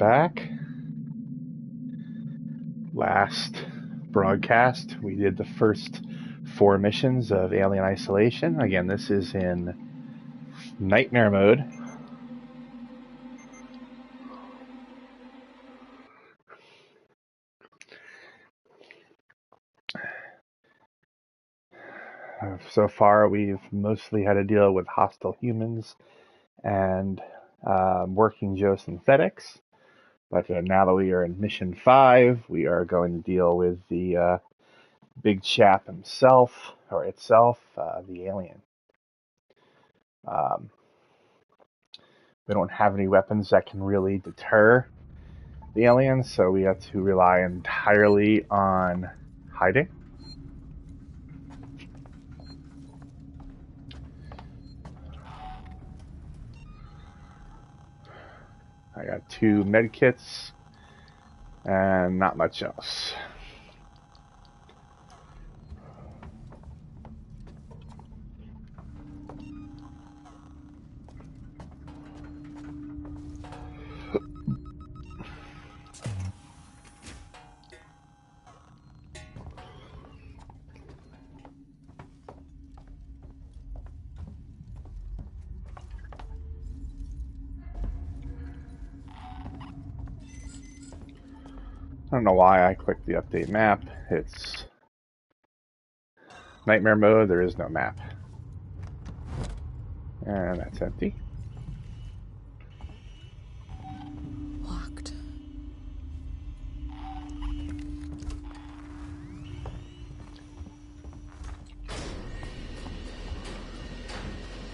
back. Last broadcast, we did the first 4 missions of Alien Isolation. Again, this is in Nightmare mode. So far, we've mostly had to deal with hostile humans and working geosynthetics. But now that we are in Mission 5, we are going to deal with the big chap himself, or itself, the alien. We don't have any weapons that can really deter the aliens, so we have to rely entirely on hiding. I got 2 medkits and not much else. I don't know why I clicked the update map. It's Nightmare mode, there is no map. And that's empty. Locked.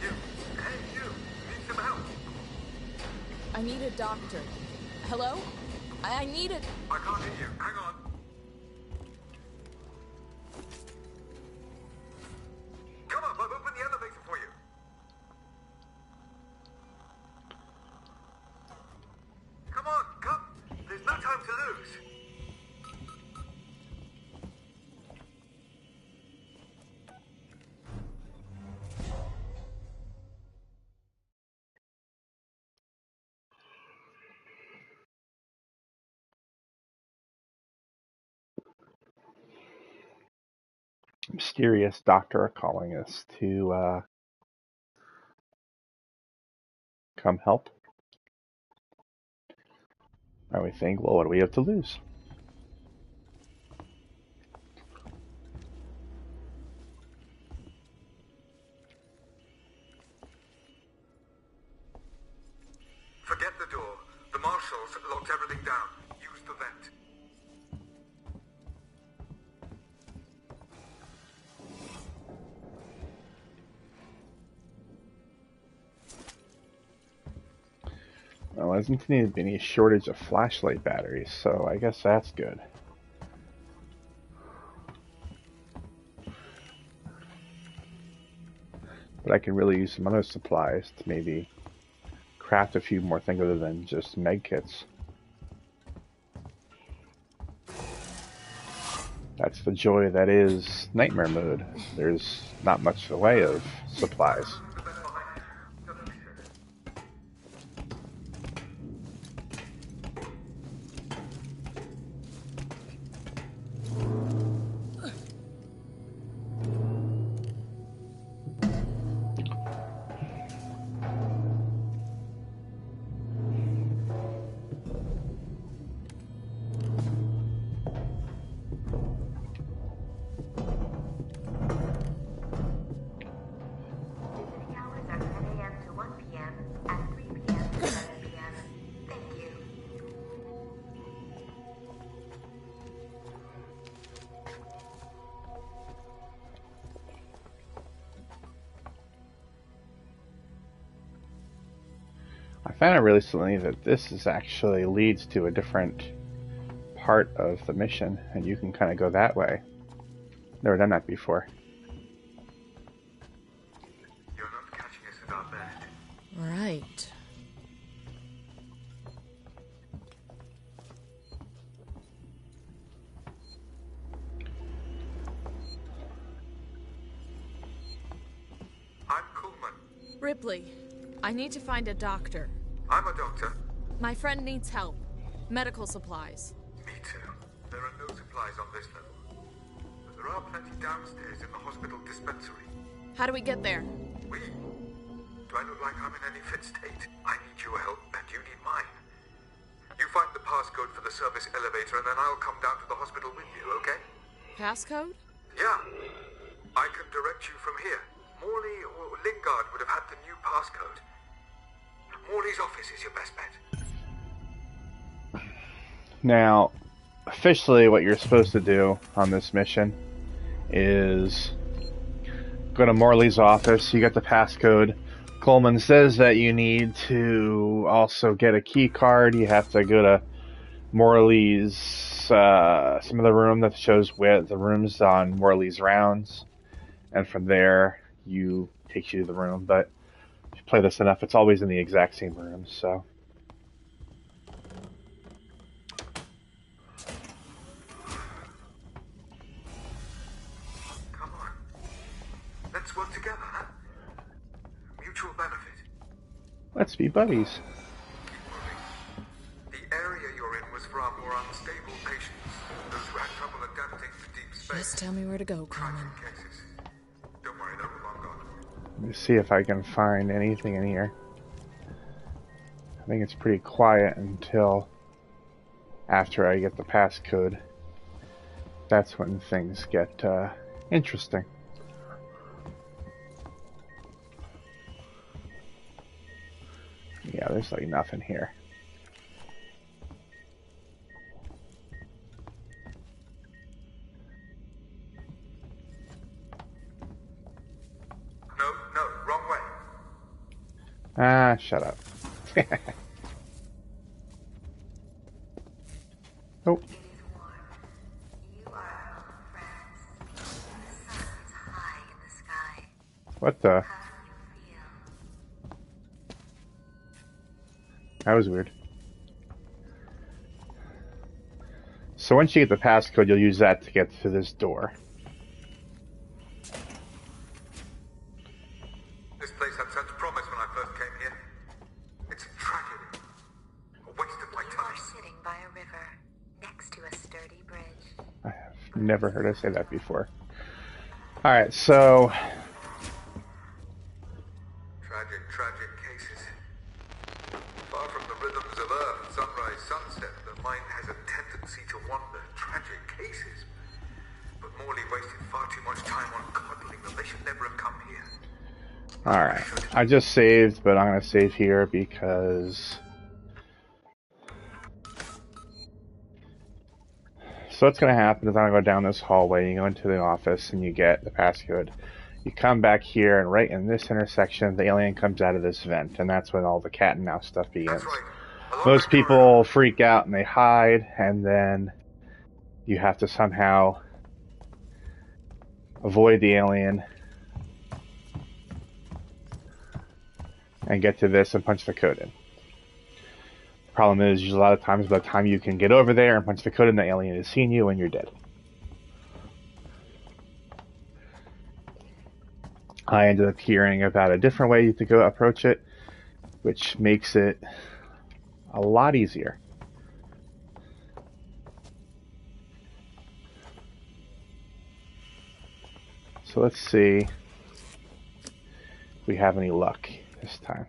Need some help? I need a doctor. Hello? I need it. I can't hear you. Hang on. Come on, I've opened the elevator for you. Come on, come. There's no time to lose. Mysterious doctor calling us to come help. And we think, well, what do we have to lose? Forget the door. The marshals locked everything down. Use the vent. Well, there doesn't seem to be any shortage of flashlight batteries, so I guess that's good. But I can really use some other supplies to maybe craft a few more things other than just medkits. That's the joy that is Nightmare mode. There's not much in the way of supplies. I found out recently that this is actually leads to a different part of the mission, and you can kind of go that way. Never done that before. You're not catching us at our best. Right. I'm Kuhlman. Ripley, I need to find a doctor. I'm a doctor. My friend needs help. Medical supplies. Me too. There are no supplies on this level. But there are plenty downstairs in the hospital dispensary. How do we get there? We? Do I look like I'm in any fit state? I need your help, and you need mine. You find the passcode for the service elevator, and then I'll come down to the hospital with you, okay? Passcode? Yeah. I can direct you from here. Morley or Lingard would have had the new passcode. Morley's office is your best bet. Now, officially what you're supposed to do on this mission is go to Morley's office. You get the passcode. Coleman says that you need to also get a key card. You have to go to Morley's, some of the room that shows where the rooms on Morley's rounds. And from there, takes you to the room. But if you play this enough, it's always in the exact same room, so. Come on. Let's work together, huh? Mutual benefit. Let's be buddies. Keep moving. The area you're in was for our more unstable patients. Those who had trouble adapting to deep space. Just tell me where to go, Coleman. Tragic cases. Don't worry, they're long gone. Let me see if I can find anything in here. I think it's pretty quiet until after I get the passcode. That's when things get interesting. Yeah, there's like nothing here. No, wrong way. Ah, shut up. Oh. It is warm. You are our home, friends. The sun is high in the sky. What the? How do you feel? That was weird. So once you get the passcode, you'll use that to get to this door. This place had such promise when I first came here. It's a tragedy. A waste of my You are time. sitting by a river, next to a sturdy bridge. I have never heard her say that before. Alright, so Tragic cases. Far from the rhythms of Earth, sunrise, sunset, the mind has a tendency to wander. Tragic cases. But Morley wasted far too much time on coddling them. They should never have come here. alright. I just saved, but I'm gonna save here because so what's gonna happen is I'm gonna go down this hallway, you go into the office and you get the passcode. You come back here, and right in this intersection, the alien comes out of this vent, and that's when all the cat and mouse stuff begins. That's right. Along Most that corridor. people freak out and they hide, and then you have to somehow avoid the alien and get to this and punch the code in. The problem is, a lot of times by the time you can get over there and punch the code in, the alien has seen you and you're dead. I ended up hearing about a different way to go approach it, which makes it a lot easier. So let's see if we have any luck this time.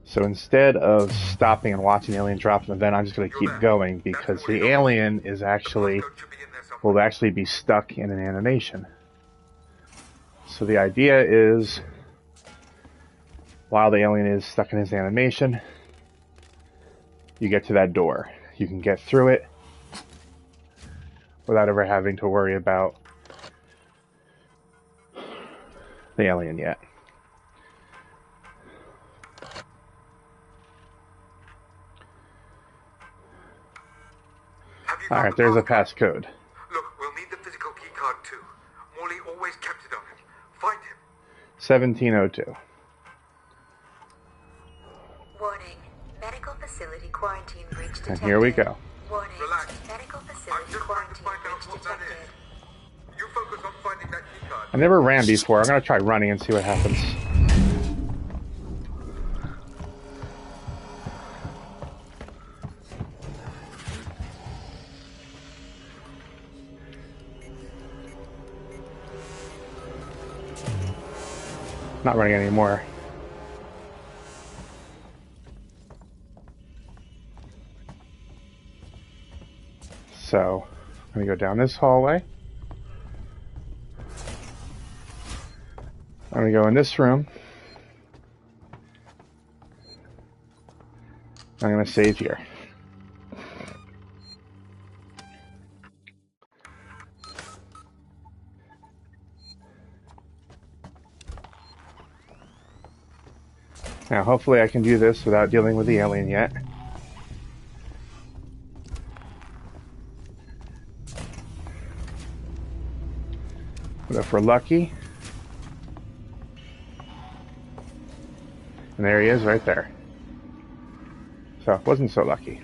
So instead of stopping and watching the alien drop in the vent, I'm just going to keep going because the alien is actually will actually be stuck in an animation. So the idea is, while the alien is stuck in his animation, you get to that door. You can get through it without ever having to worry about the alien yet. Alright, there's a passcode. Look, we'll need the physical key card too. Morley always kept it on him. Find him. 1702. Warning. Medical facility quarantine breach detected. And here we go. Warning. Relax. Medical I'm facility just trying to quarantine find out breach what that detected. is. You focus on finding that I never ran before. I'm gonna try running and see what happens. Not running anymore. So, I'm gonna go down this hallway. I'm gonna go in this room. I'm gonna save here. Now, hopefully I can do this without dealing with the alien yet. But if we're lucky... And there he is, right there. So, wasn't so lucky.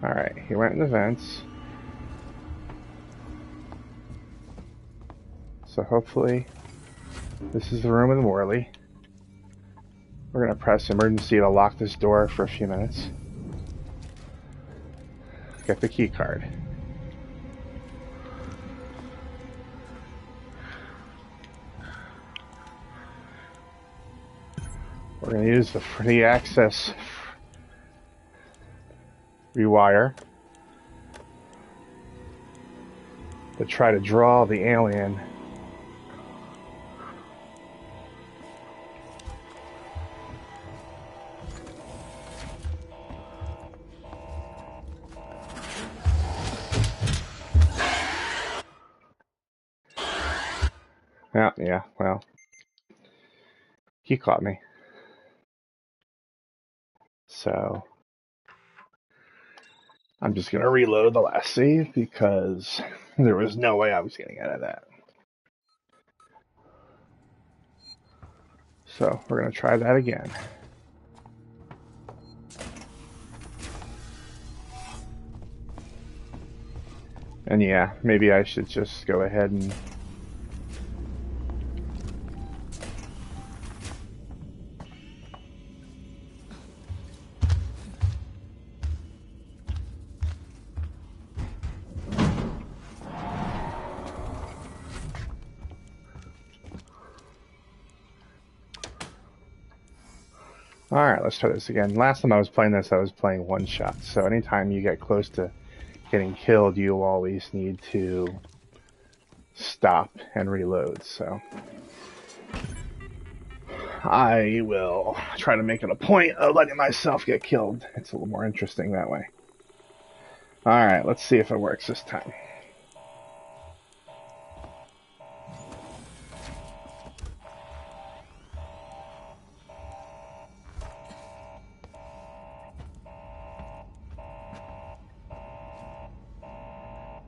Alright, he went in the vents. So hopefully, this is the room with Morley. We're going to press emergency to lock this door for a few minutes. Get the key card. We're going to use the free access rewire to try to draw the alien. Yeah, well, he caught me. So, I'm just going to reload the last save because there was no way I was getting out of that. So, we're going to try that again. And yeah, maybe I should just go ahead and... Alright, let's try this again. Last time I was playing this, I was playing one shot. So anytime you get close to getting killed, you always need to stop and reload. So I will try to make it a point of letting myself get killed. It's a little more interesting that way. Alright, let's see if it works this time.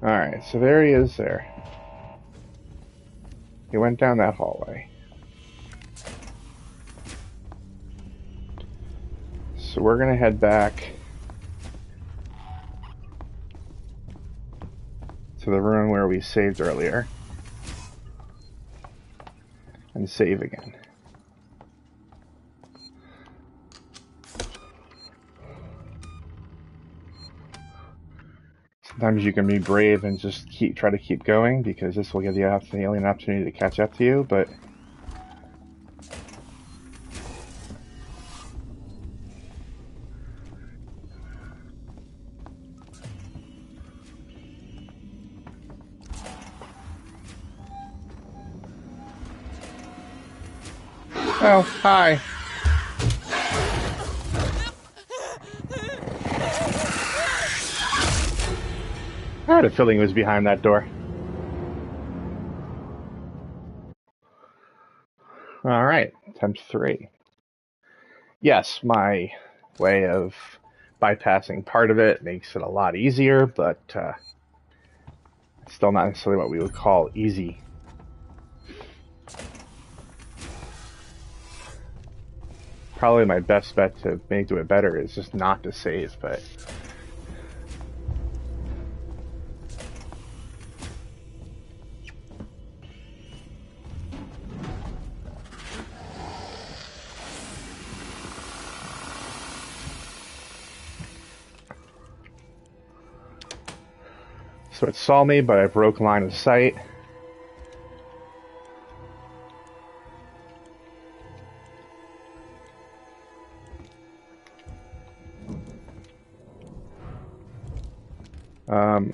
Alright, so there he is there. He went down that hallway. So we're going to head back to the room where we saved earlier. And save again. Sometimes you can be brave and just try to keep going because this will give the alien an opportunity to catch up to you, but oh, hi. I had a feeling it was behind that door. Alright, attempt 3. Yes, my way of bypassing part of it makes it a lot easier, but it's still not necessarily what we would call easy. Probably my best bet to make do it better is just not to save, but... So it saw me, but I broke line of sight.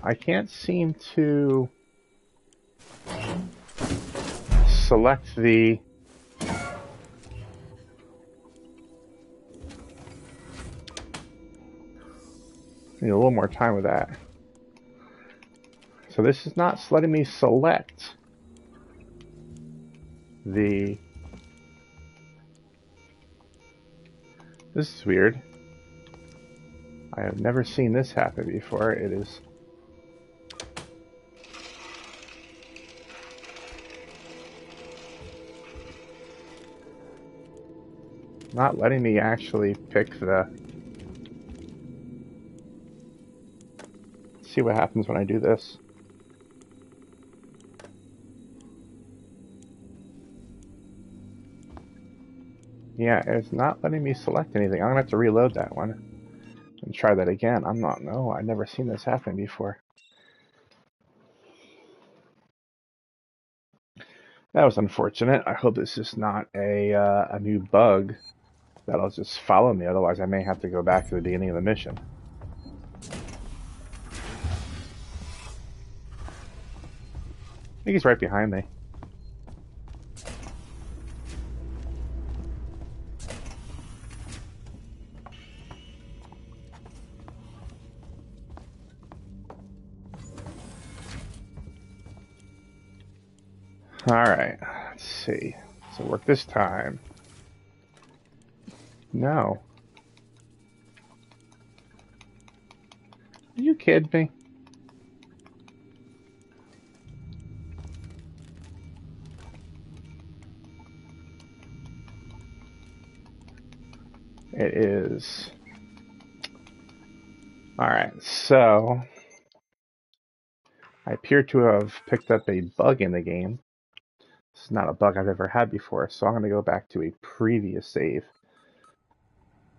I can't seem to select the... Need a little more time with that. So this is not letting me select the... This is weird. I have never seen this happen before. It is... not letting me actually pick the... Let's see what happens when I do this. Yeah, it's not letting me select anything. I'm gonna have to reload that one and try that again. I've never seen this happen before. That was unfortunate. I hope this is not a new bug that'll just follow me. Otherwise, I may have to go back to the beginning of the mission. I think he's right behind me. Alright, let's see. Does it work this time? No. Are you kidding me? It is. Alright, so I appear to have picked up a bug in the game. This is not a bug I've ever had before, so I'm going to go back to a previous save.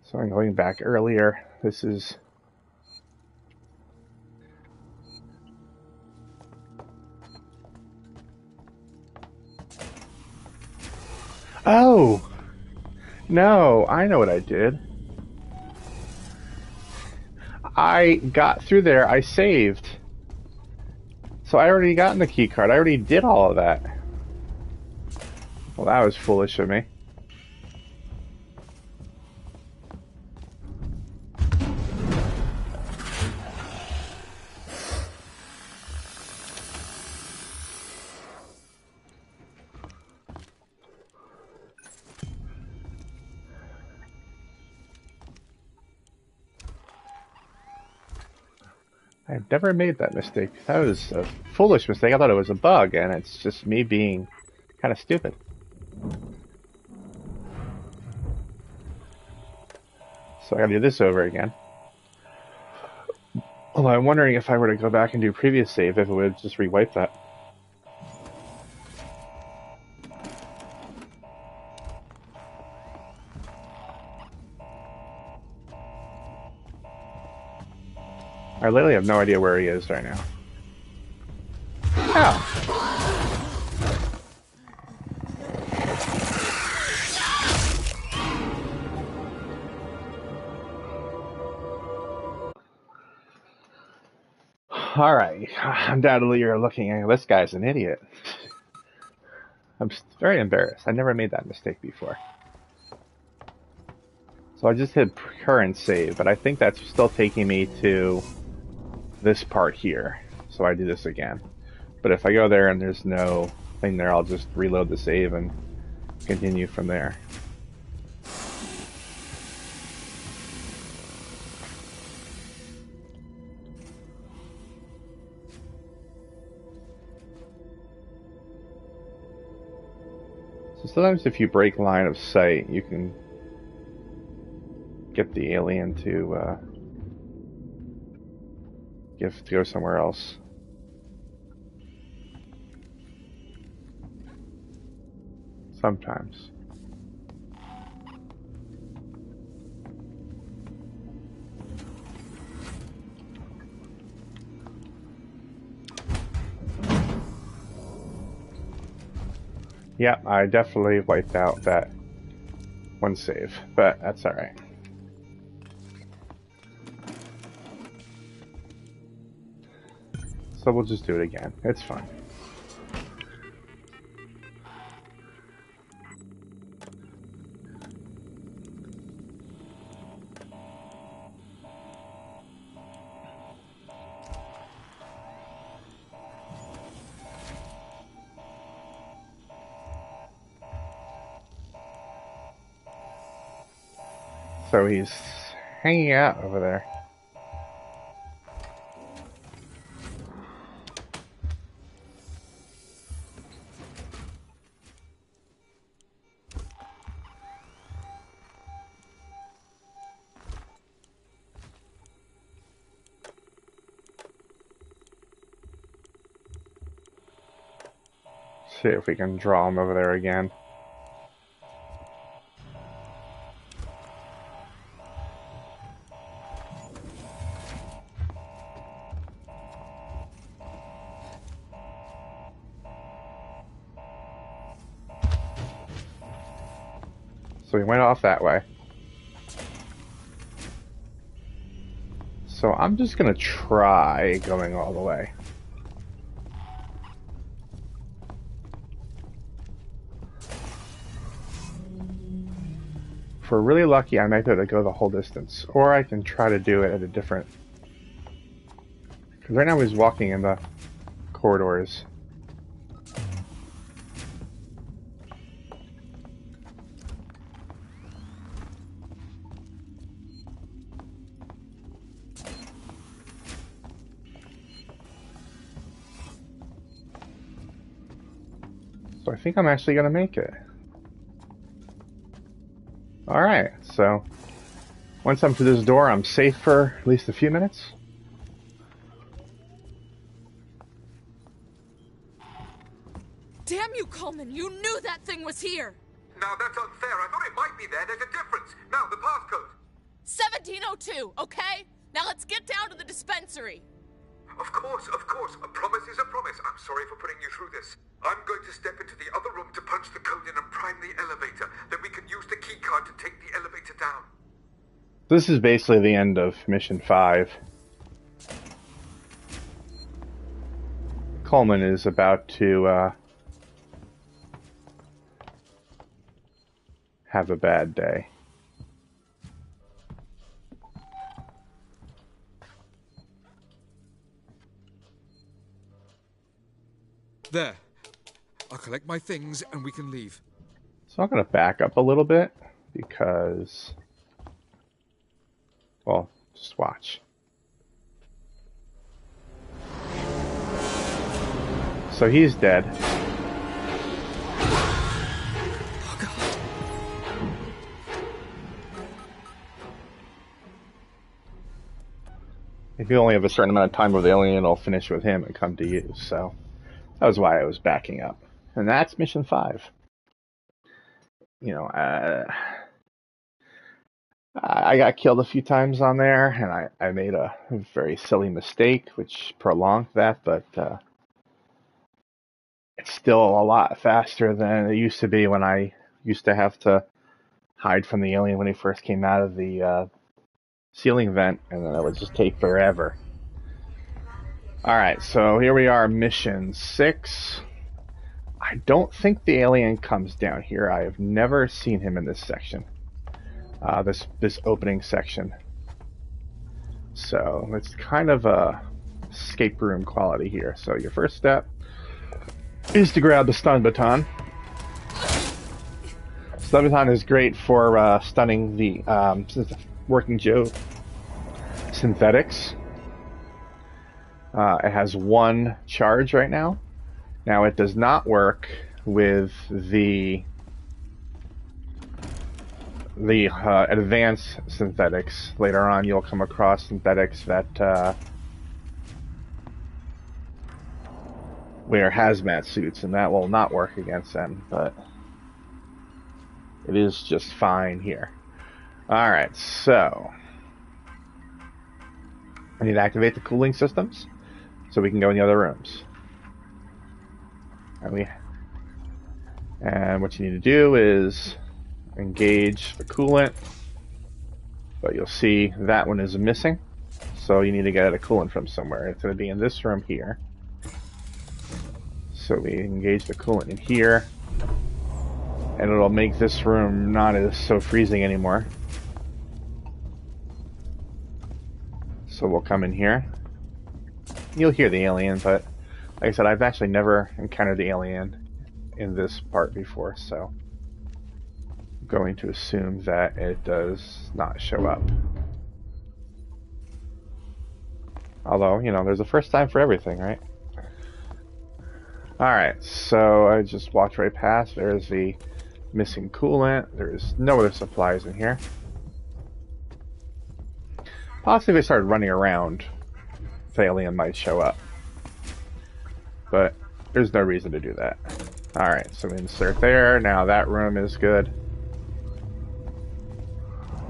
So I'm going back earlier. This is... Oh! No, I know what I did. I got through there, I saved. So I already got in the key card. I already did all of that. Well, that was foolish of me. I've never made that mistake. That was a foolish mistake. I thought it was a bug, and it's just me being kind of stupid. So I gotta do this over again. Although I'm wondering if I were to go back and do previous save, if it would just rewipe that. I literally have no idea where he is right now. Oh. Alright, undoubtedly you're looking at this guy's an idiot. I'm very embarrassed. I never made that mistake before. So I just hit current save, but I think that's still taking me to this part here. So I do this again. But if I go there and there's no thing there, I'll just reload the save and continue from there. So sometimes if you break line of sight, you can get the alien to go somewhere else. Sometimes. Yeah, I definitely wiped out that one save, but that's alright. So we'll just do it again. It's fine. So he's hanging out over there. See if we can draw him over there again. So he went off that way. So I'm just gonna try going all the way. If we're really lucky, I might be able to go the whole distance. Or I can try to do it at a different... Because right now he's walking in the corridors. So I think I'm actually going to make it. Alright, so once I'm through this door, I'm safe for at least a few minutes. Damn you, Coleman! You knew that thing was here! Now that's unfair. I thought it might be there. There's a difference. Now, the passcode. 1702, okay? Now let's get down to the dispensary. Of course. A promise is a promise. I'm sorry for putting you through this. I'm going to step into the other room to punch the code in and prime the elevator. Then we can use the key card to take the elevator down. This is basically the end of Mission 5. Coleman is about to have a bad day. There. I'll collect my things and we can leave. So I'm going to back up a little bit because, well, just watch. So he's dead. Oh, God. If you only have a certain amount of time with the alien, it'll finish with him and come to you. So that was why I was backing up. And that's Mission 5. You know, I got killed a few times on there, and I made a very silly mistake, which prolonged that, but it's still a lot faster than it used to be when I used to have to hide from the alien when he first came out of the ceiling vent, and then it would just take forever. Alright, so here we are, Mission 6. I don't think the alien comes down here. I have never seen him in this section. This opening section. So it's kind of a escape room quality here. So your first step is to grab the stun baton. Stun baton is great for stunning the Working Joe synthetics. It has one charge right now. Now it does not work with the the advanced synthetics. Later on, you'll come across synthetics that wear hazmat suits, and that will not work against them, but it is just fine here. Alright, so I need to activate the cooling systems so we can go in the other rooms. And what you need to do is engage the coolant, but you'll see that one is missing, so you need to get a coolant from somewhere. It's going to be in this room here. So we engage the coolant in here, and it'll make this room not as so freezing anymore. So we'll come in here. You'll hear the alien, but like I said, I've actually never encountered the alien in this part before, so I'm going to assume that it does not show up. Although, you know, there's a first time for everything, right? Alright, so I just walked right past. There's the missing coolant. There's no other supplies in here. Possibly if I started running around, the alien might show up. But there's no reason to do that. Alright, so we insert there. Now that room is good.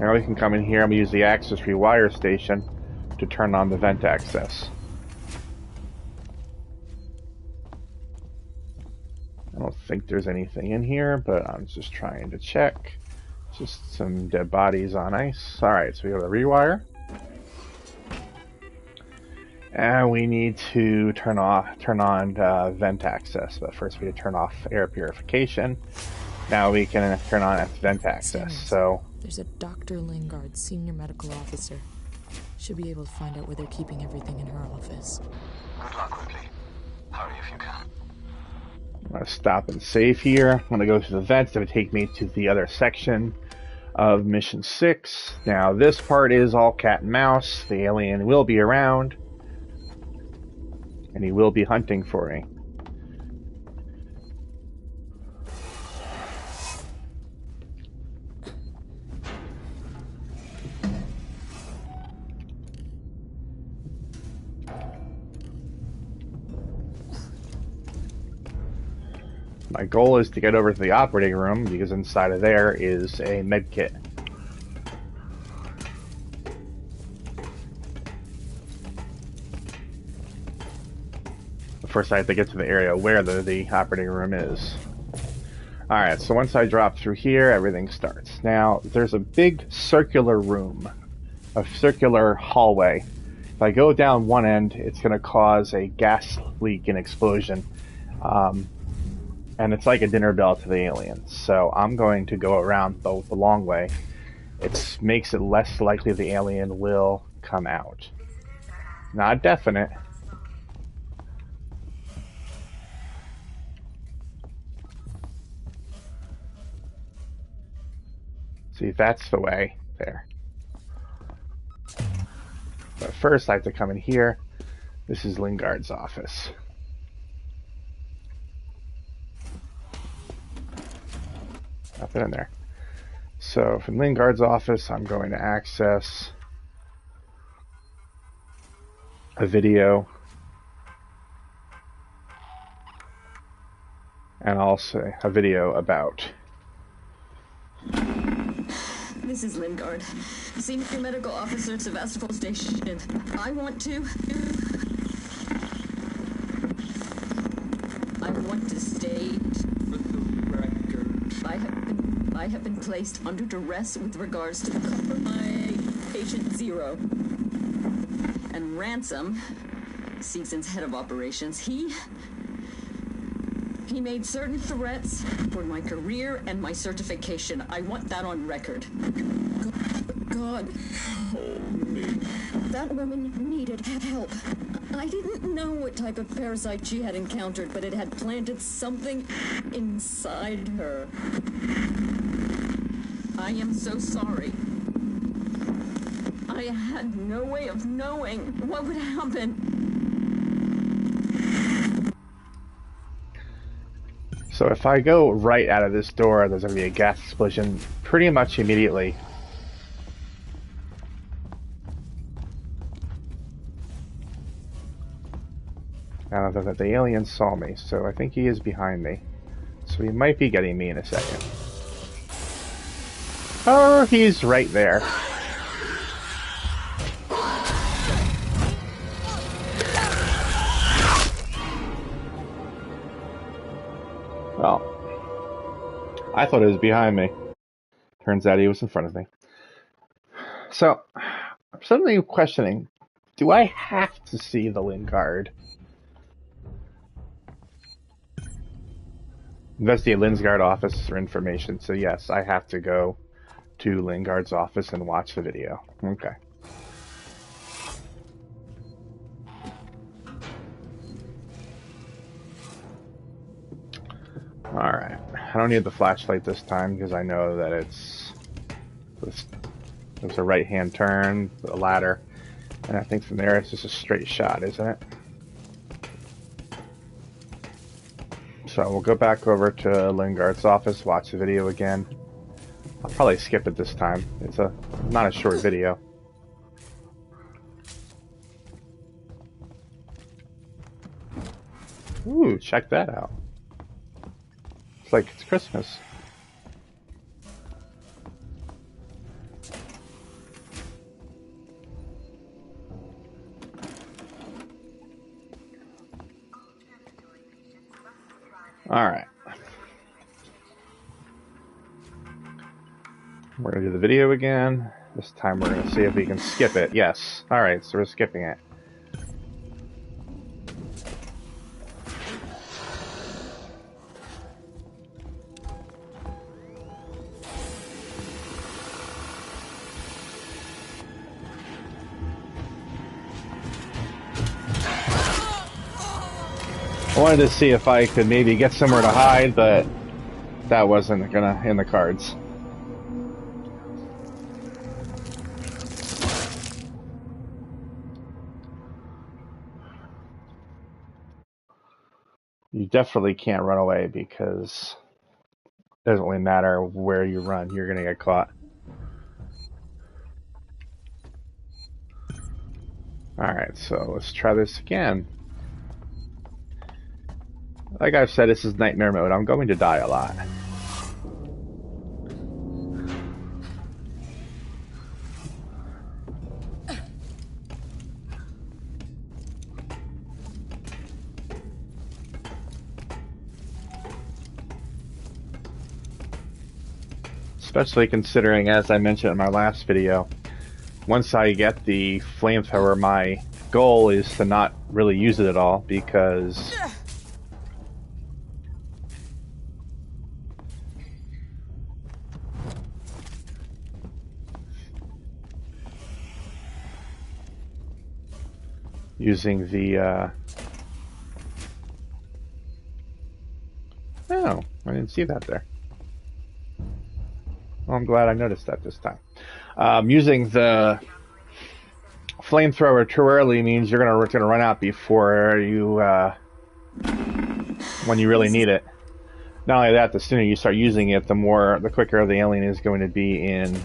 Now we can come in here and we use the access rewire station to turn on the vent access. I don't think there's anything in here, but I'm just trying to check. Just some dead bodies on ice. Alright, so we have a rewire. And we need to turn on vent access, but first we need to turn off air purification. Now we can turn on vent access. So there's a Dr. Lingard, senior medical officer. Should be able to find out where they're keeping everything in her office. Good luck, Ripley. Hurry if you can. I'm going to stop and save here. I'm going to go through the vents that would take me to the other section of Mission 6. Now this part is all cat and mouse. The alien will be around. And he will be hunting for me. My goal is to get over to the operating room because inside of there is a med kit. First I have to get to the area where the operating room is. Alright, so once I drop through here, everything starts. Now, there's a big circular room, a circular hallway. If I go down one end, it's going to cause a gas leak and explosion. And it's like a dinner bell to the aliens. So I'm going to go around the long way. It makes it less likely the alien will come out. Not definite. See, that's the way there. But first I have to come in here. This is Lingard's office. Nothing in there. So from Lingard's office, I'm going to access a video and also a video about. This is Lingard, Senior Medical Officer at Sevastopol Station. I want to state for the record. I have been placed under duress with regards to my patient Zero. And Ransom, Season's head of operations, he made certain threats for my career and my certification. I want that on record. God. Hold me. That woman needed help. I didn't know what type of parasite she had encountered, but it had planted something inside her. I am so sorry. I had no way of knowing what would happen. So if I go right out of this door, there's going to be a gas explosion pretty much immediately. Now that the alien saw me, so I think he is behind me. So he might be getting me in a second. Oh, he's right there. Well, I thought he was behind me. Turns out he was in front of me. So, I'm suddenly questioning, do I have to see the Lingard? Investigate Lingard office for information. So yes, I have to go to Lingard's office and watch the video. Okay. Alright. I don't need the flashlight this time because I know that there's a right-hand turn, a ladder, and I think from there it's just a straight shot, isn't it? So we'll go back over to Lingard's office, watch the video again. I'll probably skip it this time. It's not a short video. Ooh, check that out. It's like it's Christmas. Alright. We're going to do the video again. This time we're going to see if we can skip it. Yes. Alright, so we're skipping it. I wanted to see if I could maybe get somewhere to hide, but that wasn't gonna in the cards. You definitely can't run away because it doesn't really matter where you run, you're gonna get caught. Alright, so let's try this again. Like I've said, this is nightmare mode. I'm going to die a lot. Especially considering, as I mentioned in my last video, once I get the flamethrower, my goal is to not really use it at all because using the oh, I didn't see that there. Well, I'm glad I noticed that this time. Using the flamethrower too early means you're gonna run out before you when you really need it. Not only that, the sooner you start using it, the quicker the alien is going to be in.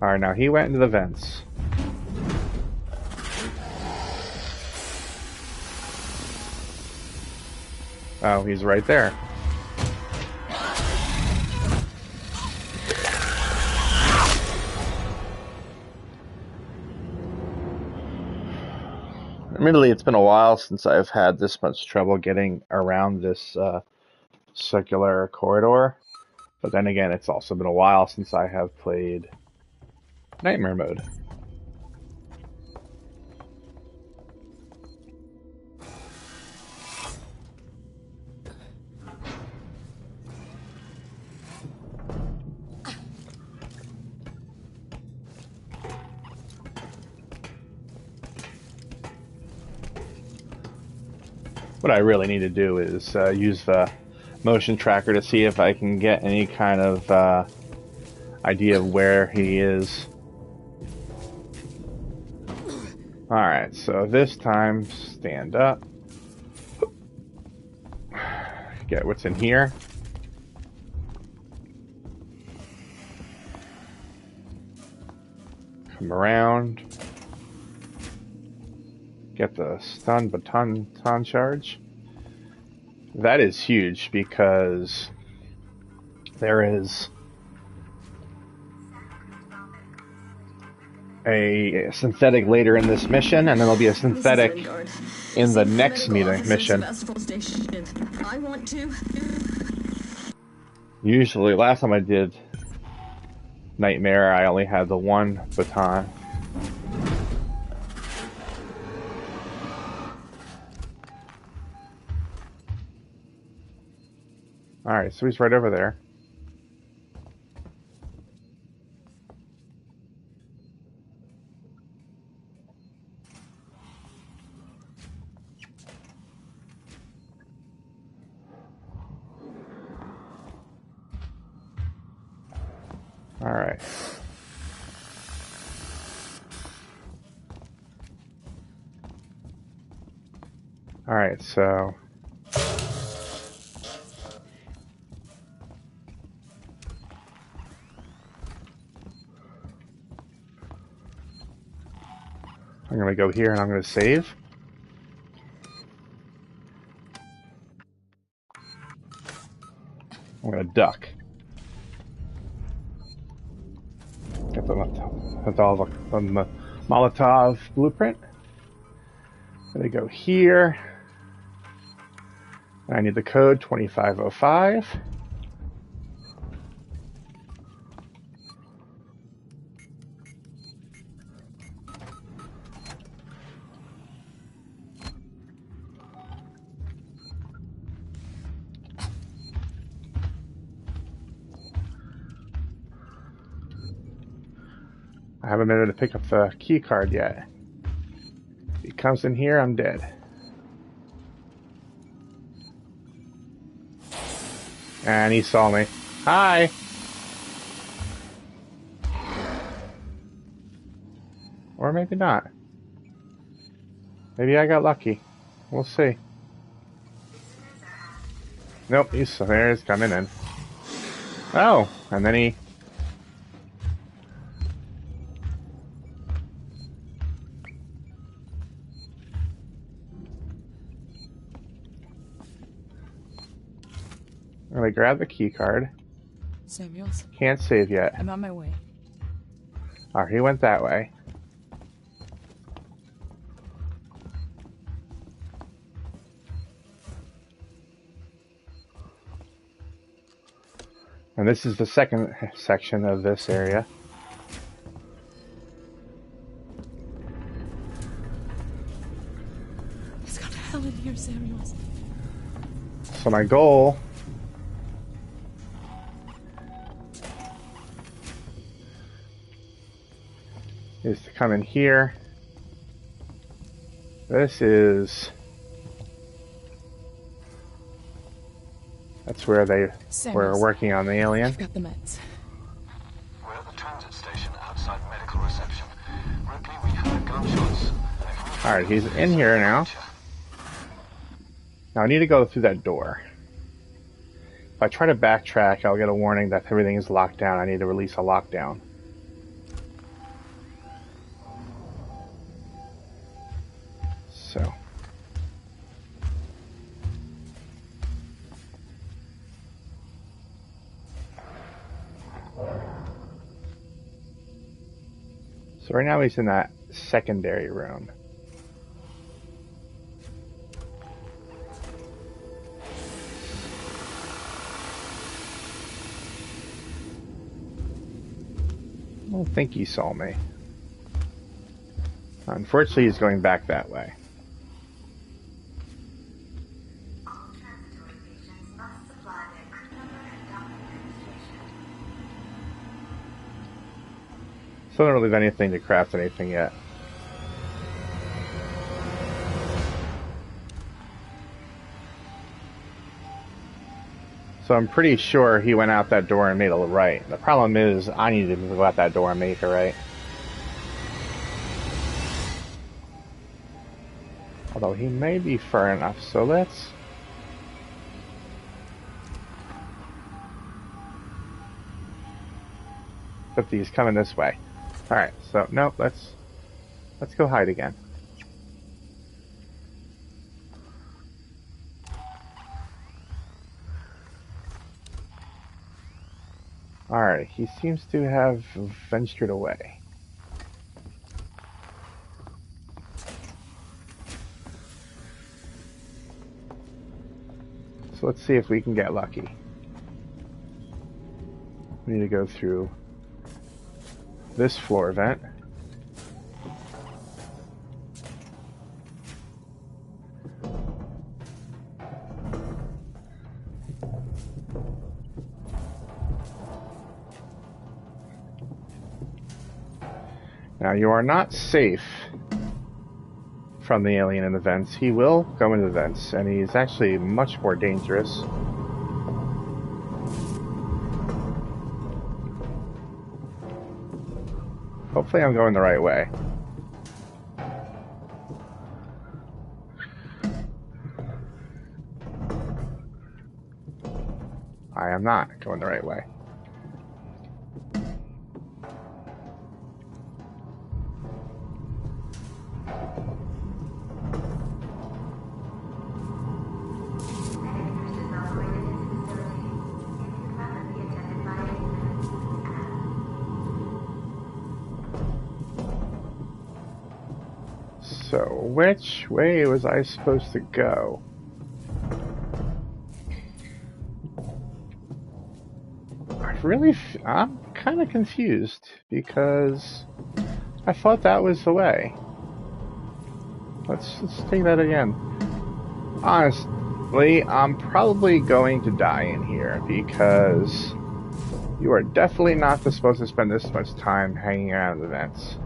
Alright, now he went into the vents. Oh, he's right there. Admittedly, it's been a while since I've had this much trouble getting around this circular corridor. But then again, it's also been a while since I have played Nightmare mode. What I really need to do is use the motion tracker to see if I can get any kind of idea of where he is. Alright, so this time, stand up. Get what's in here. Come around. Get the stun baton charge. That is huge because there is a synthetic later in this mission, and then there'll be a synthetic in the next mission. I want to. Usually, last time I did Nightmare, I only had the one baton. Alright, so he's right over there. Alright. Alright, so I'm gonna go here and I'm gonna save. I'm gonna duck. Get the Molotov blueprint. I'm gonna go here. I need the code 2505. I haven't been able to pick up the key card yet. If he comes in here, I'm dead. And he saw me. Hi! Or maybe not. Maybe I got lucky. We'll see. Nope, he's coming in. Oh, and then he... I'm gonna grab the key card. Samuels? Can't save yet. I'm on my way. Alright, he went that way. And this is the second section of this area. He's got hell in here, Samuels. So my goal is to come in here. This is... That's where they were working on the alien. I've got the meds. We're at the transit station outside medical reception. Ripley, we heard gunshots. Alright, he's in here now. Now I need to go through that door. If I try to backtrack, I'll get a warning that everything is locked down. I need to release a lockdown. So. So right now he's in that secondary room. I don't think he saw me. Unfortunately, he's going back that way. All transitory regions must supply their crew number and documentation. Still don't really have anything to craft anything yet. So I'm pretty sure he went out that door and made a right. The problem is I need to go out that door and make a right. he may be far enough, so let's... But he's coming this way. Alright, so, no, let's go hide again. Alright, he seems to have ventured away. So let's see if we can get lucky. We need to go through this floor vent. Now you are not safe from the alien in the vents. He will go into the vents, and he's actually much more dangerous. Hopefully I'm going the right way. I am not going the right way. So, which way was I supposed to go? I'm kind of confused because I thought that was the way. Let's take that again. Honestly, I'm probably going to die in here because you are definitely not supposed to spend this much time hanging around the vents.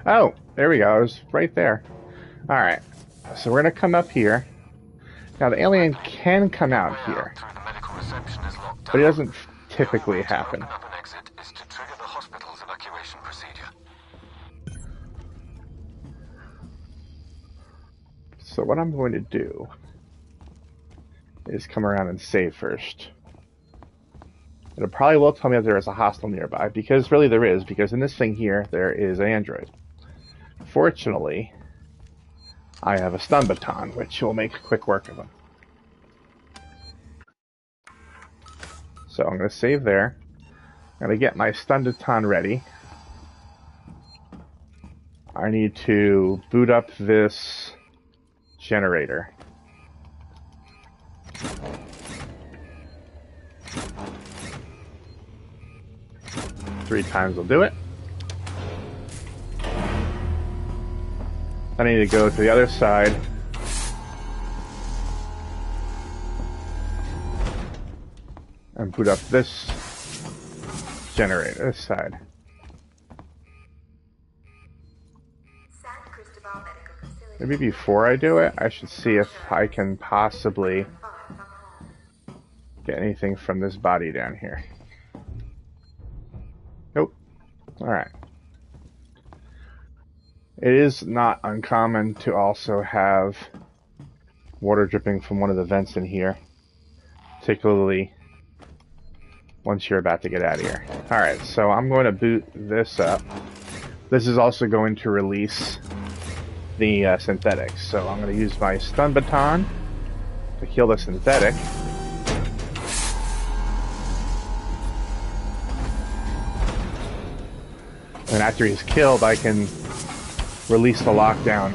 Oh, there we go. I was right there. Alright, so we're going to come up here. Now, the alien can come out here, but it doesn't typically happen. So what I'm going to do is come around and save first. It probably will tell me that there is a hostile nearby, because really there is, because in this thing here, there is an android. Fortunately, I have a stun baton, which will make quick work of him. So I'm going to save there. I'm going to get my stun baton ready. I need to boot up this generator. Three times will do it. I need to go to the other side. And boot up this generator, this side. Maybe before I do it, I should see if I can possibly get anything from this body down here. Nope. Alright. It is not uncommon to also have water dripping from one of the vents in here, particularly once you're about to get out of here. Alright, so I'm going to boot this up. This is also going to release the synthetics, so I'm going to use my stun baton to kill the synthetic. And after he's killed, I can release the lockdown.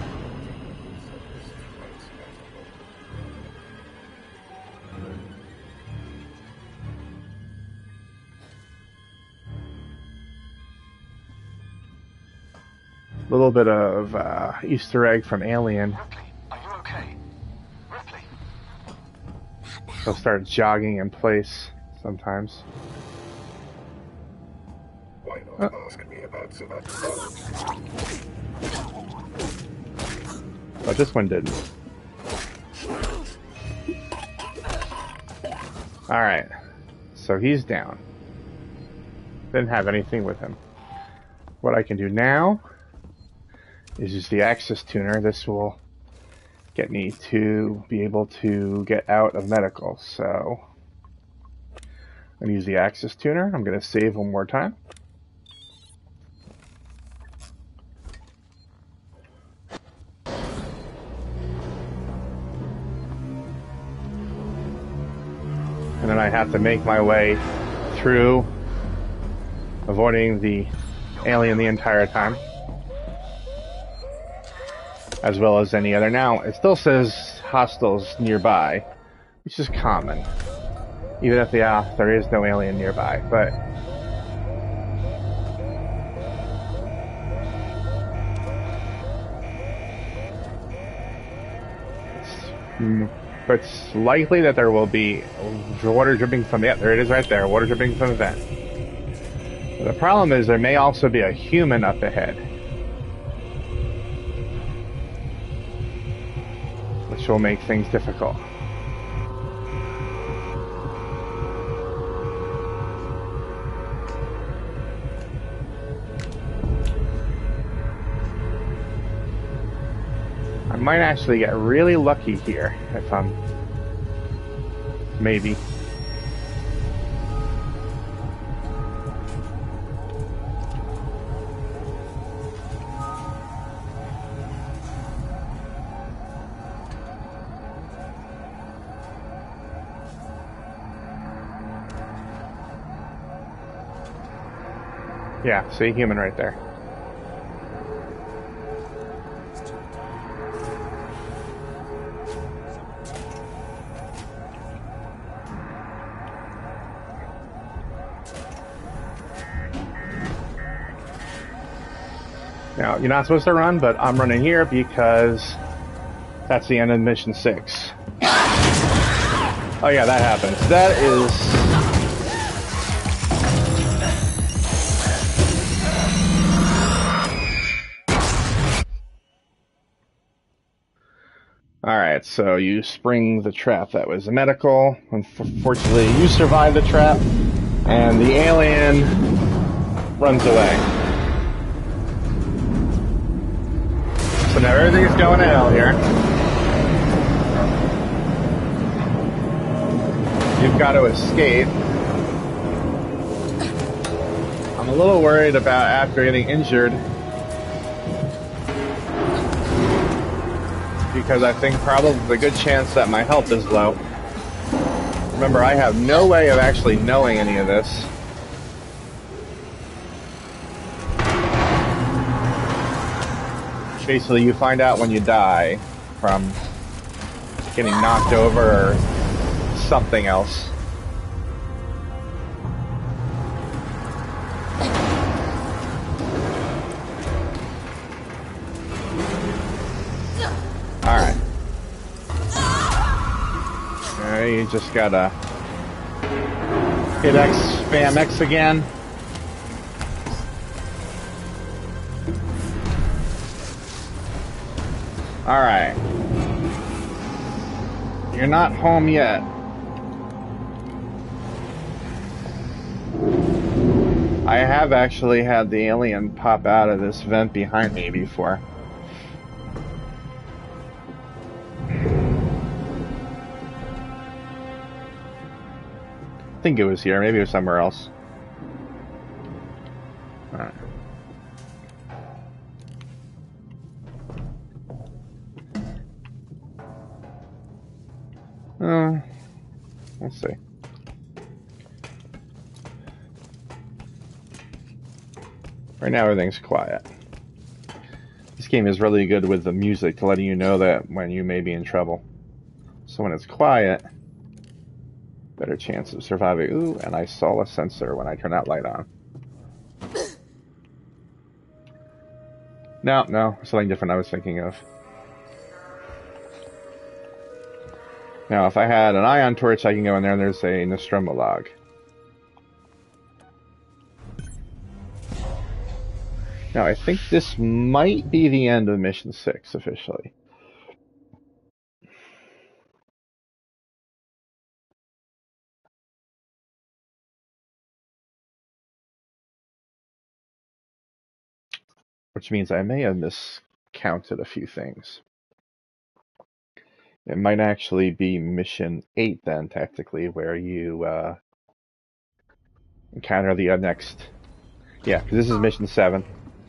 A little bit of Easter egg from Alien. Ripley, are you okay? Ripley? He'll start jogging in place sometimes. Why not ask me about Savannah? But this one didn't. Alright, so he's down. Didn't have anything with him. What I can do now is use the Axis tuner. This will get me to be able to get out of medical. So I'm going to use the Axis tuner. I'm going to save one more time. And then I have to make my way through, avoiding the alien the entire time, as well as any other. Now, it still says hostiles nearby, which is common, even if there is no alien nearby, but it's likely that there will be water dripping from, yeah, there it is right there, water dripping from the vent. The problem is there may also be a human up ahead, which will make things difficult. I might actually get really lucky here if I'm... maybe. Yeah, see, human right there. Now, you're not supposed to run, but I'm running here because that's the end of mission 6. Oh yeah, that happens. That is... Alright, so you spring the trap. That was medical. Unfortunately, you survive the trap, and the alien runs away. So now everything's going to hell here. You've got to escape. I'm a little worried about after getting injured, because I think probably a good chance that my health is low. Remember, I have no way of actually knowing any of this. Basically, you find out when you die from getting knocked over or something else. Alright. You just gotta hit X, spam X again. Alright. You're not home yet. I have actually had the alien pop out of this vent behind me before. I think it was here, maybe it was somewhere else. Alright. Let's see. Right now everything's quiet. This game is really good with the music, letting you know that when you may be in trouble. So when it's quiet, better chance of surviving. Ooh, and I saw a sensor when I turned that light on. No, something different I was thinking of. Now, if I had an ion torch, I can go in there and there's a Nostromo log. Now, I think this might be the end of Mission 6, officially. which means I may have miscounted a few things. It might actually be mission 8 then, technically, where you encounter the next... Yeah, because this is mission 7.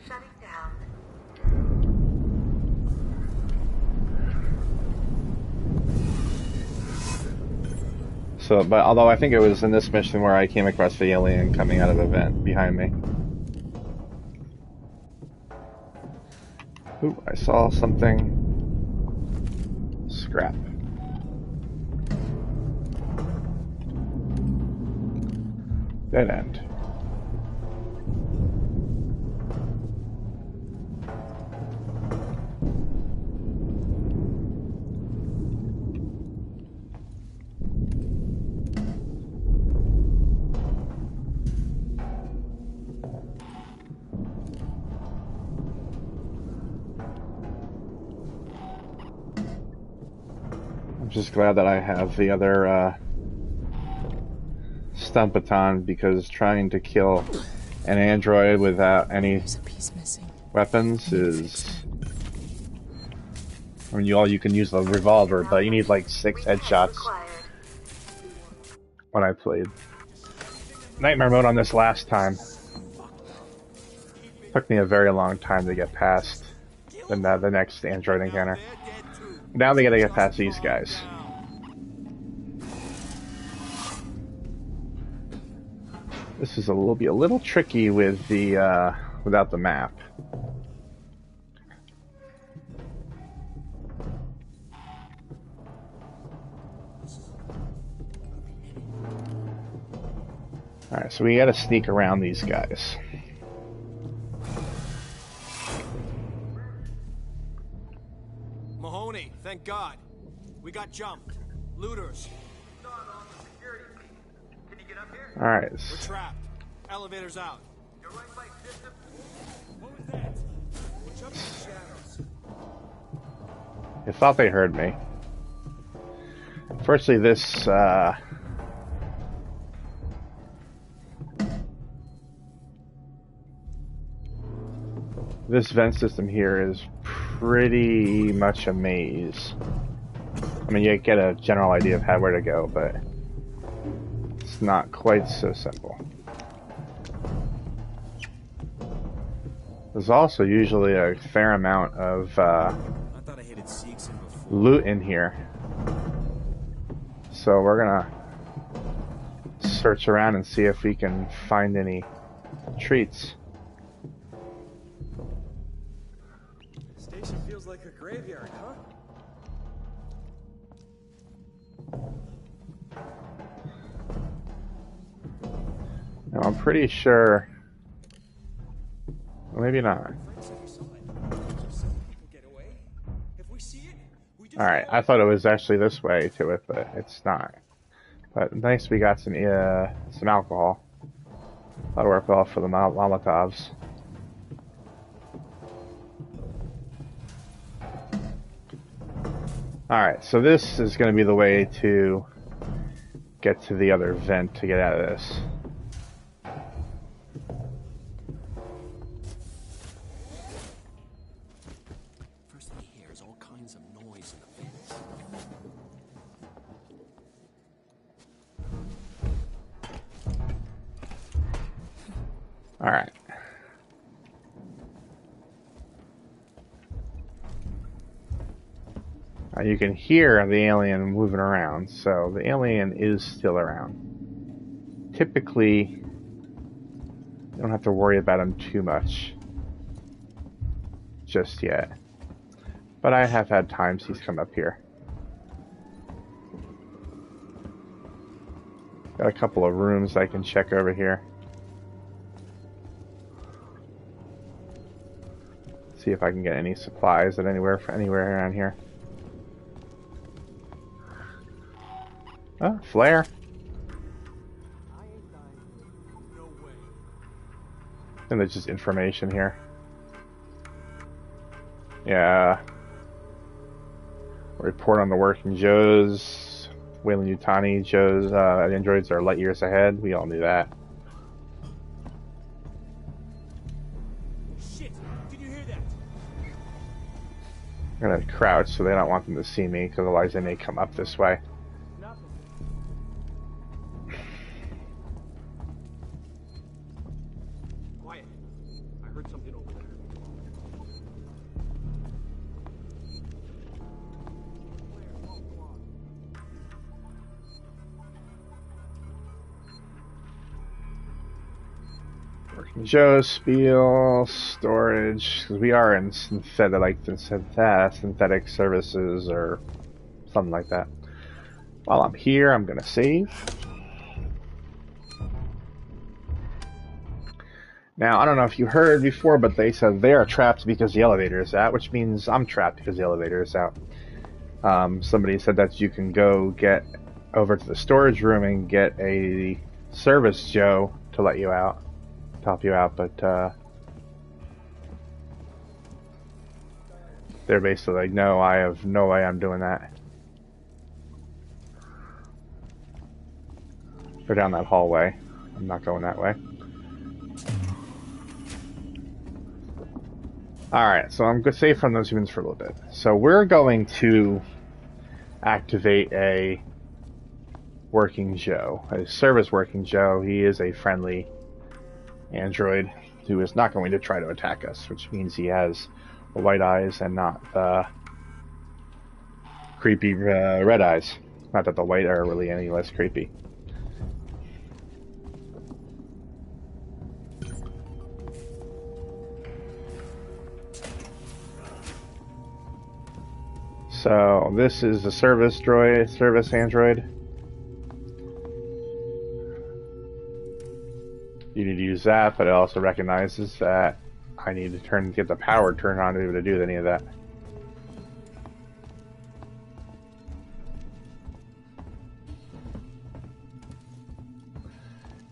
Shutting down. So, but although I think it was in this mission where I came across the alien coming out of a vent behind me. Ooh, I saw something. Scrap. Dead end. I'm just glad that I have the other stun baton, because trying to kill an android without any There's a piece missing. weapons is... I mean, you can use the revolver, but you need like 6 headshots. When I played Nightmare mode on this last time, took me a very long time to get past the next android encounter. Now they gotta get past these guys. This is will be a little tricky with the without the map. Alright, so we gotta sneak around these guys. Mahoney, thank God. We got jumped. Looters. Alright. We're trapped. Elevator's out. You're right by system. What was that? We're jumping in the shadows. They thought they heard me. Firstly, this this vent system here is pretty much a maze. I mean, you get a general idea of where to go, but it's not quite so simple. There's also usually a fair amount of I thought I hated Seegson before. loot in here. So we're gonna search around and see if we can find any treats. Station feels like a graveyard, huh? Now, I'm pretty sure... Well, maybe not. Alright, I thought it was actually this way to it, but it's not. But nice, we got some alcohol. That'll work well for the Molotovs. Alright, so this is going to be the way to get to the other vent to get out of this. First thing he hears all kinds of noise in the vents. Alright. You can hear the alien moving around, so the alien is still around. Typically, you don't have to worry about him too much just yet. But I have had times he's come up here. Got a couple of rooms I can check over here. See if I can get any supplies at anywhere around here. Oh, flare. And there's just information here. Yeah. Report on the working Joes. Weyland-Yutani Joes. Androids are light years ahead. We all knew that. Shit! Did you hear that? I'm gonna crouch so they don't want them to see me, because otherwise they may come up this way. Nothing. Quiet. I heard something over there. Working Joe, Spiel, storage, because we are in synthetic services or something like that. While I'm here, I'm gonna save. Now, I don't know if you heard before, but they said they are trapped because the elevator is out, which means I'm trapped because the elevator is out. Somebody said that you can go get over to the storage room and get a service Joe to let you out. Help you out, but they're basically like, no, I have no way I'm doing that. They're down that hallway. I'm not going that way. Alright, so I'm safe from those humans for a little bit. So we're going to activate a working Joe, a service working Joe. He is a friendly android who is not going to try to attack us, which means he has the white eyes and not the creepy red eyes. Not that the white are really any less creepy. So this is the service android. You need to use that, but it also recognizes that I need to get the power turned on to be able to do any of that.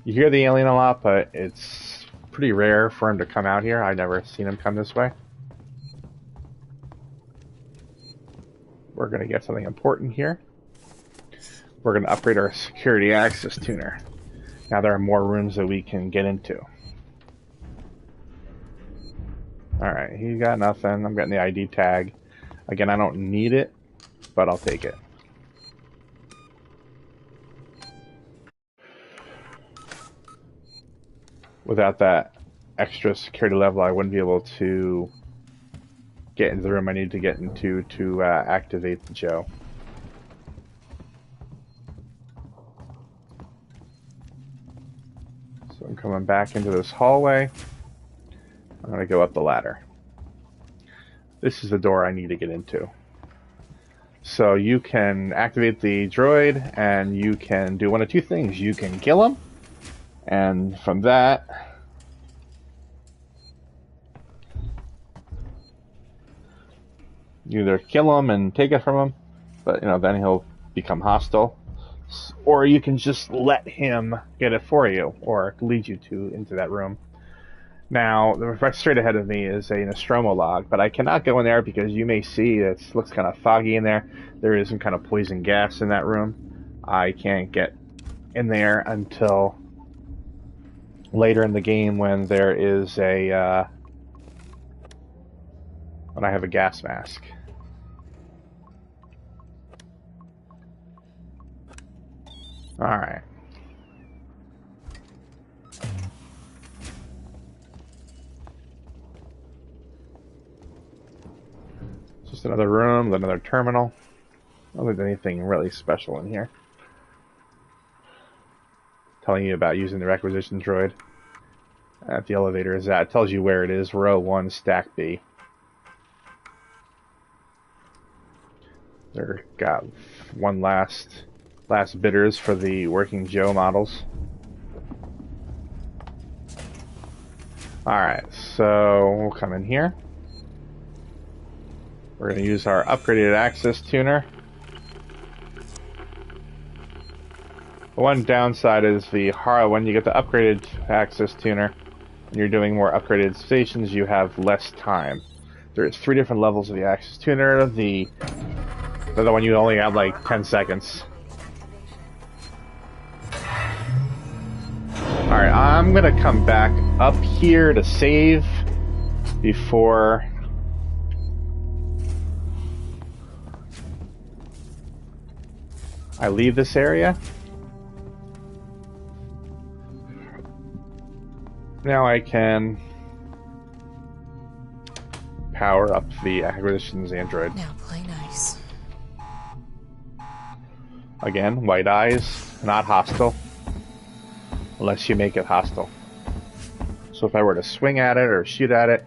You hear the alien a lot, but it's pretty rare for him to come out here. I've never seen him come this way. We're going to get something important here. We're going to upgrade our security access tuner. Now there are more rooms that we can get into. Alright, he got nothing. I'm getting the ID tag. Again, I don't need it, but I'll take it. Without that extra security level, I wouldn't be able to get into the room I need to get into to activate the Joe. So I'm coming back into this hallway. I'm going to go up the ladder. This is the door I need to get into. So you can activate the droid and you can do one of two things. You can kill him, and from that you either kill him and take it from him, but then he'll become hostile. Or you can just let him get it for you, or lead you into that room. Now, right straight ahead of me is a Nostromo log, but I cannot go in there because you may see it looks kind of foggy in there. There is some kind of poison gas in that room. I can't get in there until later in the game when there is when I have a gas mask. Alright. Just another room, another terminal. I don't think there's anything really special in here. Telling you about using the requisition droid. At the elevator is that. It tells you where it is. Row 1, stack B. They're got one last bidders for the working Joe models. Alright, so we'll come in here. We're going to use our upgraded access tuner. The one downside is when you get the upgraded access tuner and you're doing more upgraded stations, you have less time. There's 3 different levels of the access tuner. The other one you only have like 10 seconds. Alright, I'm gonna come back up here to save. before I leave this area. Now I can power up the Acquisitions android. Now play nice. Again, white eyes, not hostile. Unless you make it hostile. So if I were to swing at it or shoot at it...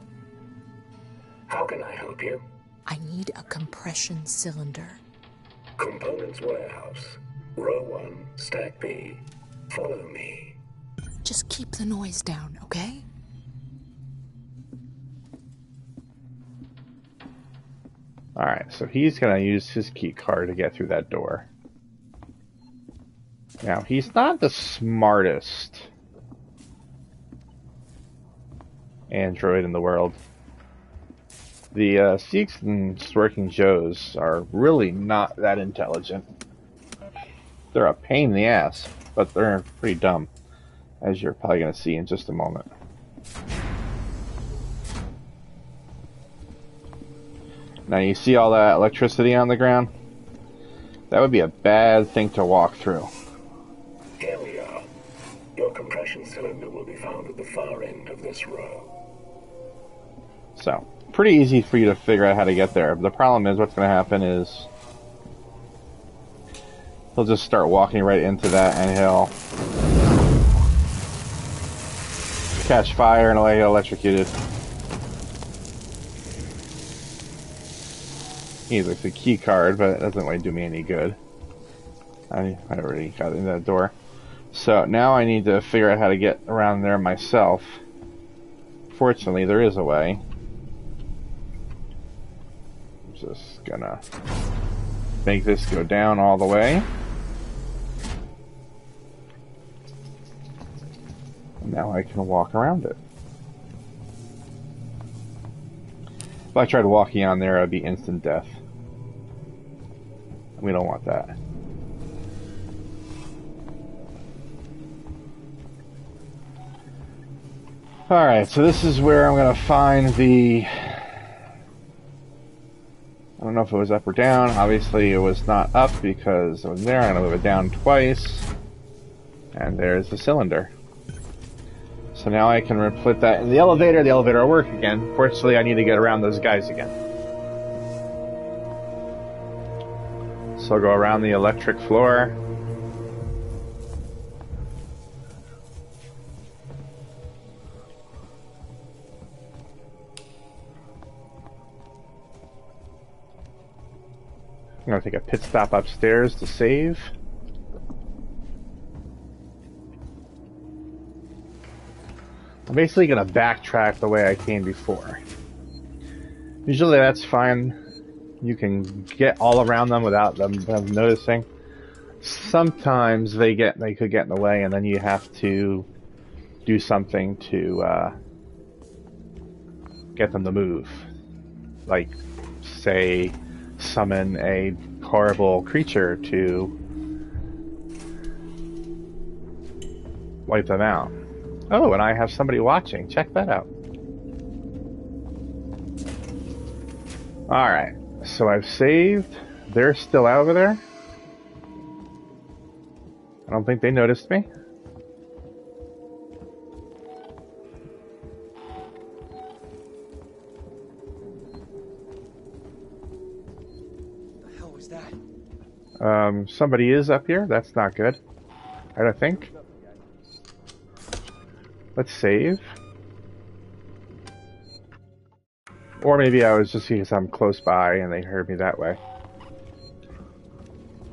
How can I help you? I need a compression cylinder. Components warehouse. Row 1, stack B. Follow me. Just keep the noise down, okay? Alright, so he's gonna use his key card to get through that door. Now, he's not the smartest android in the world. The Seeks and Swerking Joes are really not that intelligent. They're a pain in the ass, but they're pretty dumb, as you're probably going to see in just a moment. Now you see all that electricity on the ground? That would be a bad thing to walk through. Here we are. Your compression cylinder will be found at the far end of this row. So, pretty easy for you to figure out how to get there. The problem is, what's going to happen is he'll just start walking right into that, and he'll catch fire and he'll get electrocuted. He's like the key card, but it doesn't really do me any good. I already got in that door. So now I need to figure out how to get around there myself. Fortunately, there is a way. I'm just gonna make this go down all the way. And now I can walk around it. If I tried walking on there, it would be instant death. We don't want that. Alright, so this is where I'm going to find the... I don't know if it was up or down. Obviously it was not up because it was there. I'm going to move it down twice. And there's the cylinder. So now I can put that in the elevator. The elevator will work again. Fortunately, I need to get around those guys again. So I'll go around the electric floor. I'm going to take a pit stop upstairs to save. I'm basically going to backtrack the way I came before. Usually that's fine. You can get all around them without them noticing. Sometimes they could get in the way, and then you have to do something to get them to move. Like, say, summon a horrible creature to wipe them out. Oh, and I have somebody watching. Check that out. Alright, so I've saved. They're still out over there. I don't think they noticed me. What the hell was that? Somebody is up here. That's not good. I don't think. Let's save. Or maybe I was just because I'm close by and they heard me that way.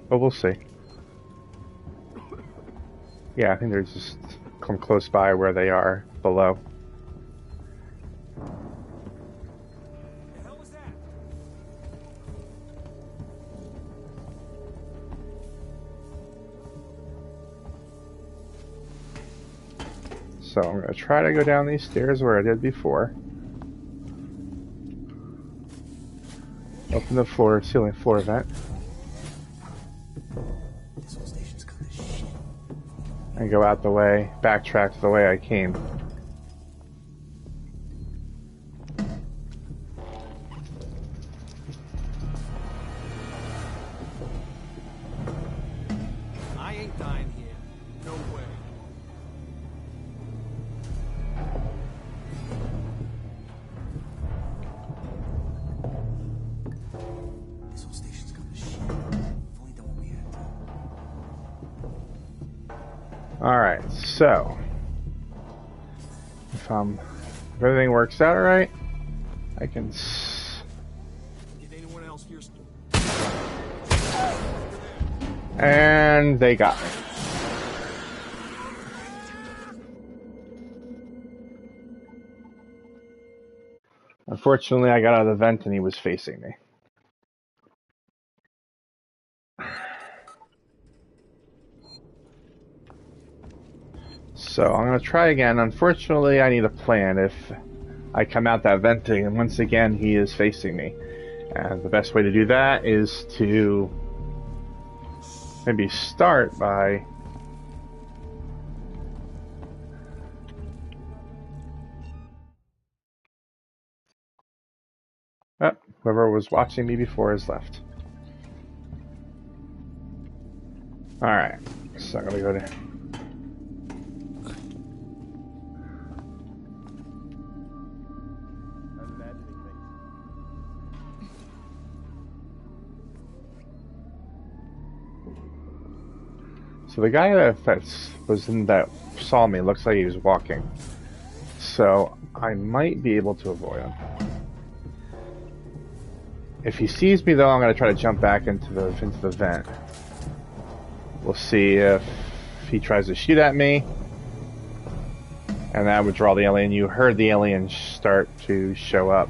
But we'll see. Yeah, I think they're just come close by where they are below. What the hell was that? So I'm going to try to go down these stairs where I did before. Open the ceiling floor vent. This whole station's kind of shit. And go out the way, backtrack the way I came. Alright, so if everything works out right, I can Did anyone else hear? and they got me. Unfortunately, I got out of the vent and he was facing me. So I'm going to try again. Unfortunately, I need a plan if I come out that venting and once again he is facing me. And the best way to do that is to maybe start by whoever was watching me before has left. Alright, so I'm going to go to... So the guy that saw me looks like he was walking. So I might be able to avoid him. If he sees me though, I'm going to try to jump back into the vent. We'll see if he tries to shoot at me. And that would draw the alien. You heard the alien start to show up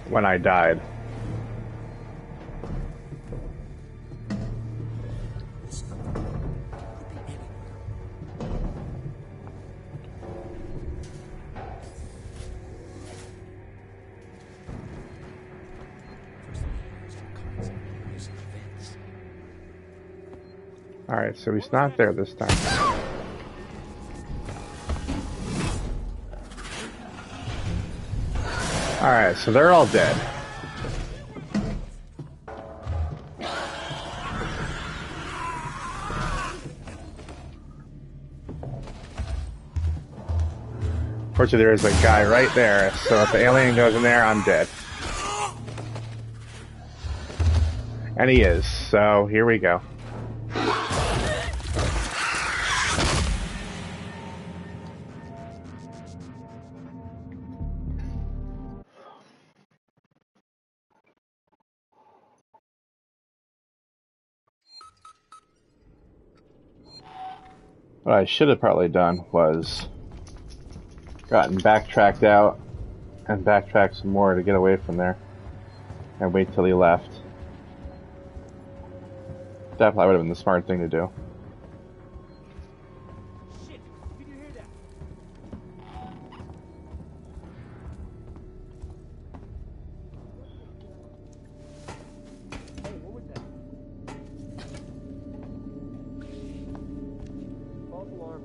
when I died. Alright, so he's not there this time. Alright, so they're all dead. Fortunately, there's a guy right there, so if the alien goes in there, I'm dead. And he is, so here we go. What I should have probably done was gotten backtracked out and backtracked some more to get away from there and wait till he left. Definitely would have been the smart thing to do. Shit! Did you hear that? Hey, what was that? False alarm.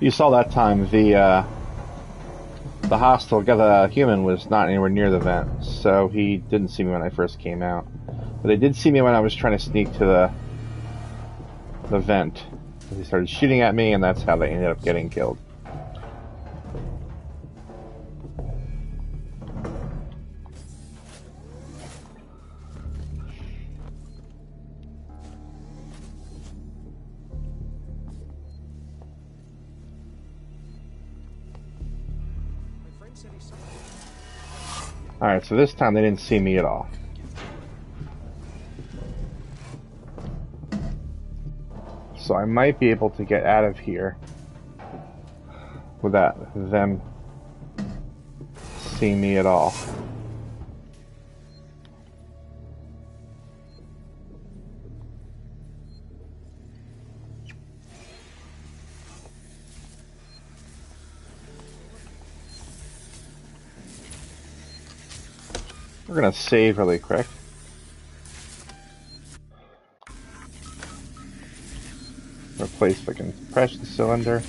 You saw that time the hostile human was not anywhere near the vent, so he didn't see me when I first came out. But they did see me when I was trying to sneak to the vent. He started shooting at me, and that's how they ended up getting killed. Alright, so this time they didn't see me at all. So I might be able to get out of here without them seeing me at all. We're gonna save really quick. Replace the compression cylinder.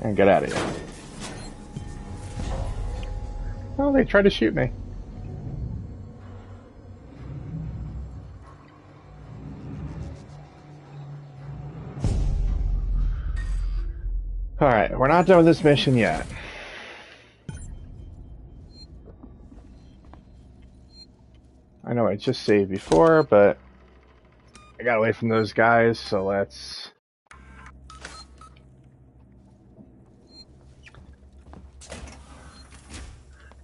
And get out of here. Oh, they tried to shoot me. Alright, we're not done with this mission yet. I know I just saved before, but I got away from those guys, so let's...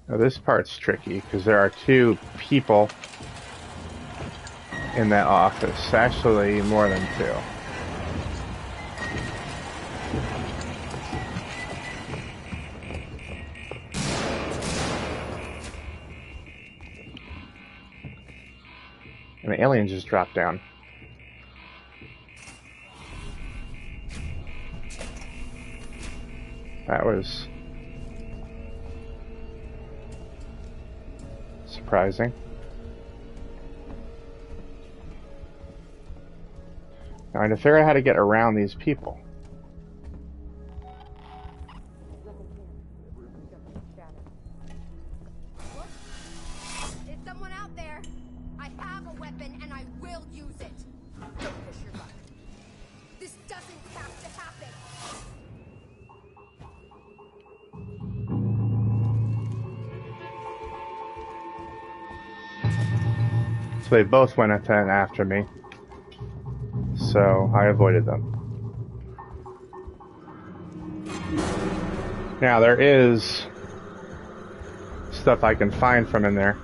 Now this part's tricky, because there are two people in that office. Actually, more than two. And the alien just dropped down. That was surprising. Now I have to figure out how to get around these people. Is someone out there? I have a weapon and I will use it. Don't push your luck. This doesn't have to happen. So they both went after me. So I avoided them. Now there is stuff I can find from in there.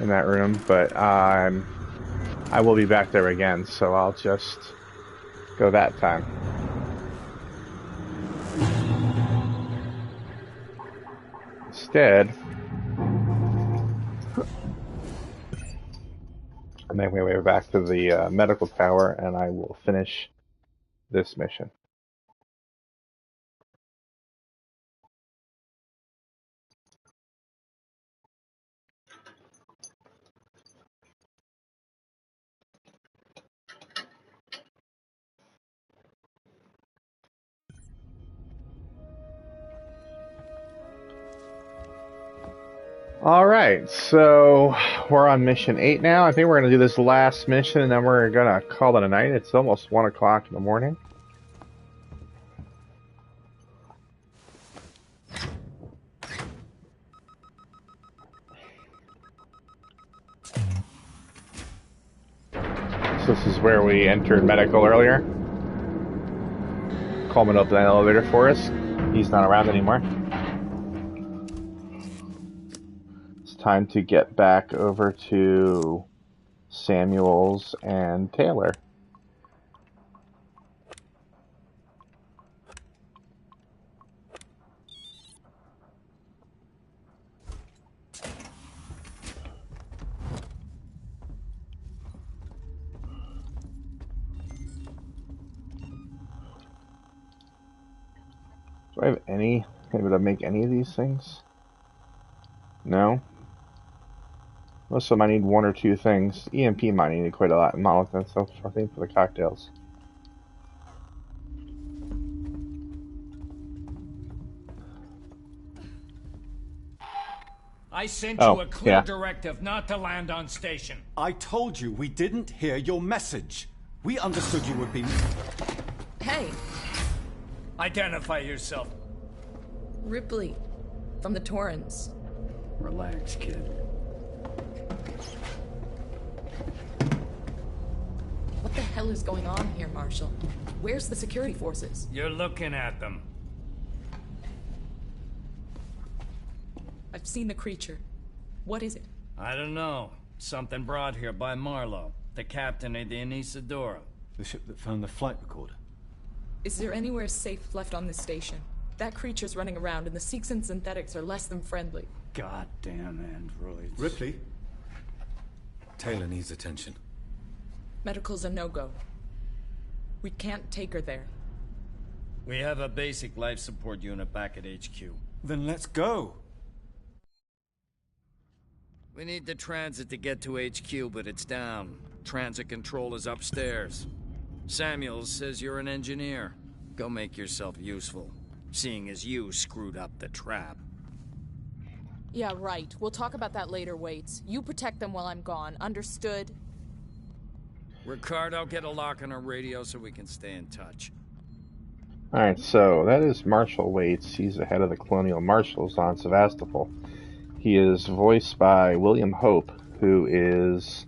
In that room, but I will be back there again, so I'll just go that time. Instead, I make my way back to the medical tower, and I will finish this mission. Alright, so we're on mission 8 now. I think we're going to do this last mission and then we're going to call it a night. It's almost 1 o'clock in the morning. So this is where we entered medical earlier. Coleman opened the elevator for us. He's not around anymore. Time to get back over to Samuels and Taylor. Do I have any able to make any of these things? No. Most of them I need 1 or 2 things. EMP might need quite a lot in Molotov stuff, I think, for the cocktails. I sent you a clear directive not to land on station. I told you we didn't hear your message. We understood you would be... Hey! Identify yourself. Ripley, from the Torrens. Relax, kid. What the hell is going on here, Marshall? Where's the security forces? You're looking at them. I've seen the creature. What is it? I don't know. Something brought here by Marlowe, the captain of the Anesidora. The ship that found the flight recorder. Is there anywhere safe left on this station? That creature's running around and the Seegson synthetics are less than friendly. Goddamn androids. Ripley? Taylor needs attention. Medical's a no-go. We can't take her there. We have a basic life support unit back at HQ. Then let's go. We need the transit to get to HQ, but it's down. Transit control is upstairs. Samuels says you're an engineer. Go make yourself useful, seeing as you screwed up the trap. Yeah, right. We'll talk about that later, Waits. You protect them while I'm gone. Understood? Ricardo, get a lock on our radio so we can stay in touch. Alright, so that is Marshal Waits. He's the head of the Colonial Marshals on Sevastopol. He is voiced by William Hope, who is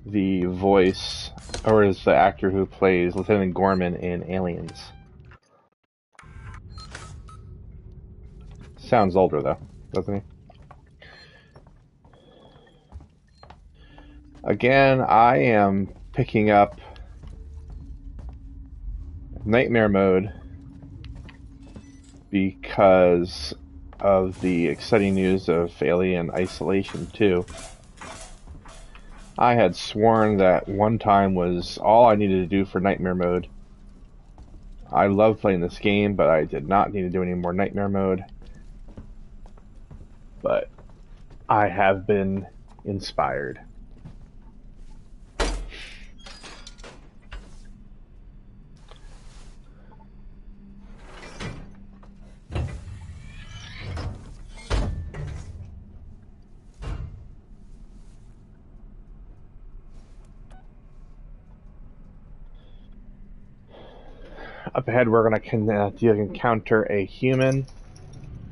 the voice, or is the actor who plays Lieutenant Gorman in Aliens. Sounds older though, doesn't he? Again, I am picking up Nightmare Mode because of the exciting news of Alien Isolation 2. I had sworn that one time was all I needed to do for Nightmare Mode. I love playing this game, but I did not need to do any more Nightmare Mode. But I have been inspired. Up ahead, we're going to encounter a human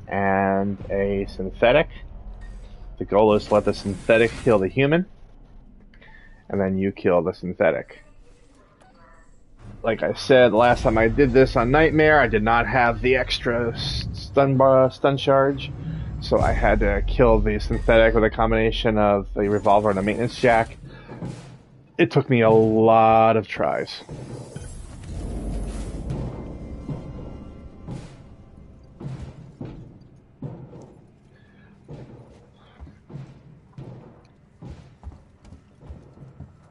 and a synthetic. The goal is to let the synthetic kill the human, and then you kill the synthetic. Like I said, last time I did this on Nightmare, I did not have the extra stun charge, so I had to kill the synthetic with a combination of the revolver and a maintenance jack. It took me a lot of tries.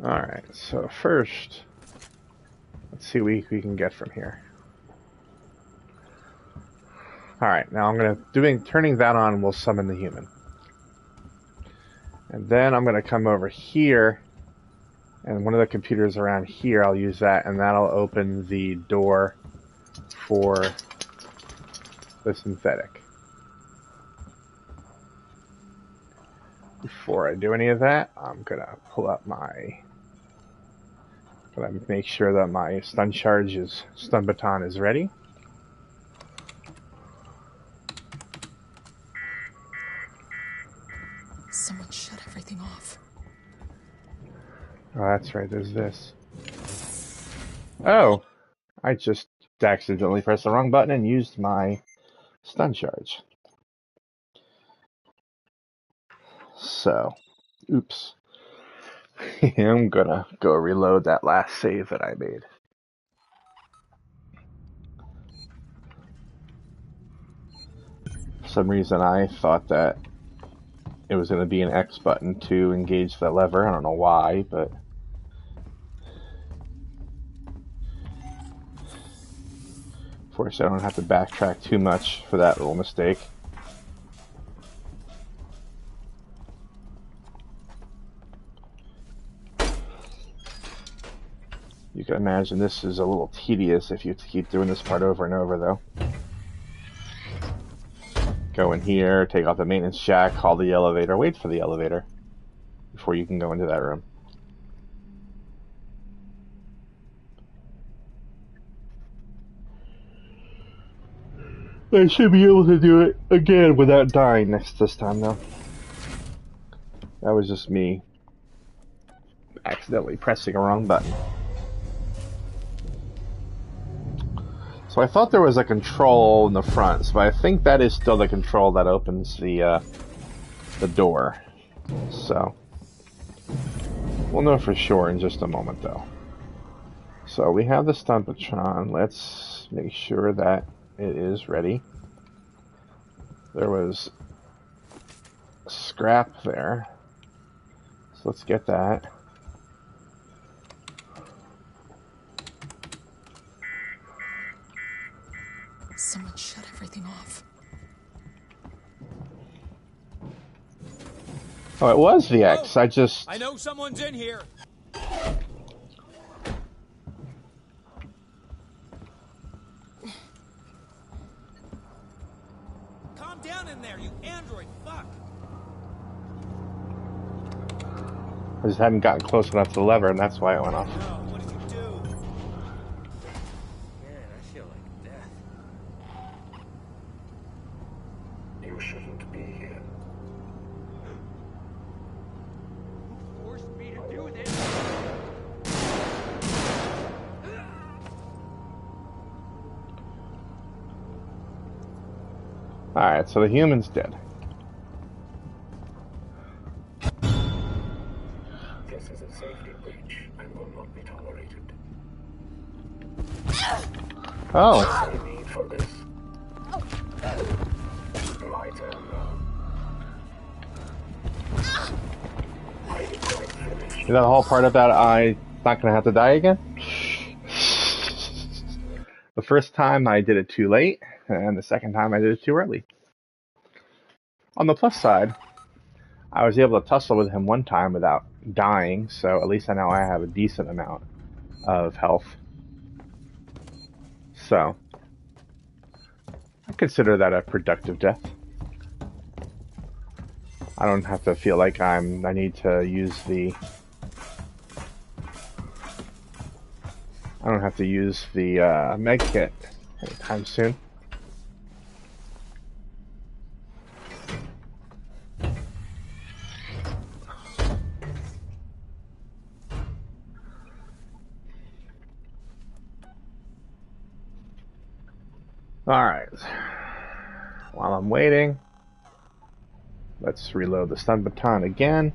Alright, so first, let's see what we can get from here. Alright, now I'm turning that on will summon the human. And then I'm going to come over here, and one of the computers around here, I'll use that, and that'll open the door for the synthetic. Before I do any of that, I'm going to pull up make sure that my stun baton is ready. Someone shut everything off. Oh, that's right, there's this. Oh! I just accidentally pressed the wrong button and used my stun charge. So, oops. I'm gonna go reload that last save that I made. For some reason I thought that it was gonna be an X button to engage the lever. I don't know why, but fortunately I don't have to backtrack too much for that little mistake. You can imagine this is a little tedious if you keep doing this part over and over, though. Go in here, take off the maintenance jack, call the elevator, wait for the elevator before you can go into that room. I should be able to do it again without dying this time, though. That was just me accidentally pressing a wrong button. So I thought there was a control in the front, so I think that is still the control that opens the door. So we'll know for sure in just a moment, though. So we have the stun baton. Let's make sure that it is ready. There was scrap there, so let's get that. Someone shut everything off. Oh, it was the X. I know someone's in here. on in there, you android fuck? I just hadn't gotten close enough to the lever, and that's why it went off. No, what did you do? Man, I feel like death. You shouldn't be here. Who forced me to do this? Alright, so the human's dead. This is a safety breach and will not be tolerated. Oh. No need for this. My turn now. I did quite finish. Is that the whole part of that I'm not going to have to die again? The first time I did it too late, and the second time I did it too early. On the plus side, I was able to tussle with him one time without dying, so at least I know I have a decent amount of health. So, I consider that a productive death. I don't have to feel like I need to use the... I don't have to use the med kit anytime soon. Alright. While I'm waiting, let's reload the stun baton again.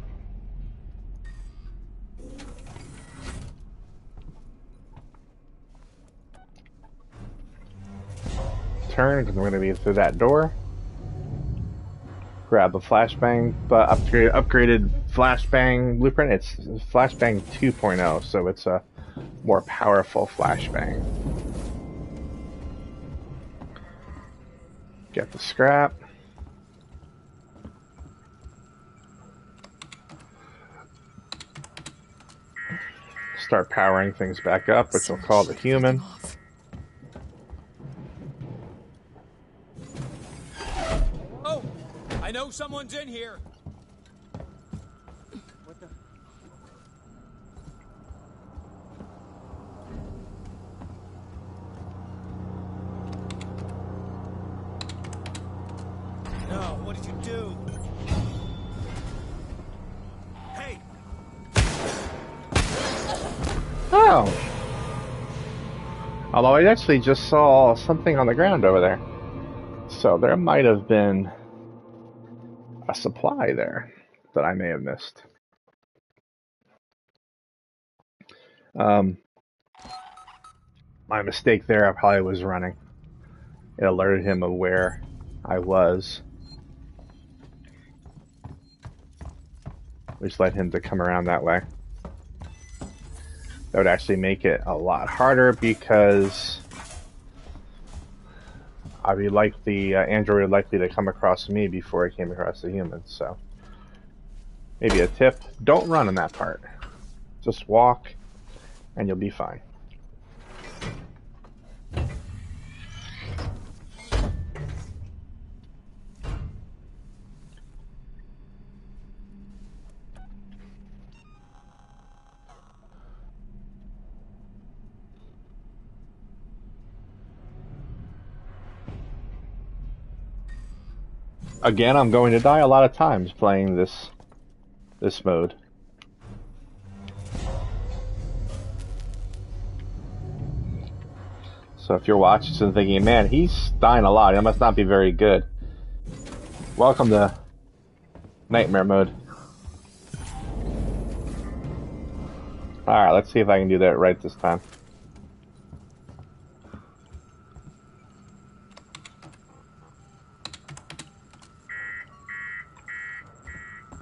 Turn, because I'm going to be through that door. Grab the flashbang, but upgraded flashbang blueprint. It's flashbang 2.0, so it's a more powerful flashbang. Get the scrap. Start powering things back up, which we'll call the human. Oh, I know someone's in here. What the? No, what did you do? Hey! Oh! Although I actually just saw something on the ground over there. So there might have been a supply there that I may have missed. My mistake there, I probably was running. It alerted him of where I was, which led him to come around that way. That would actually make it a lot harder because I'd be like the android likely to come across me before it came across the human. So maybe a tip: don't run in that part. Just walk, and you'll be fine. Again, I'm going to die a lot of times playing this mode. So if you're watching this and thinking, man, he's dying a lot, he must not be very good. Welcome to Nightmare mode. Alright, let's see if I can do that right this time.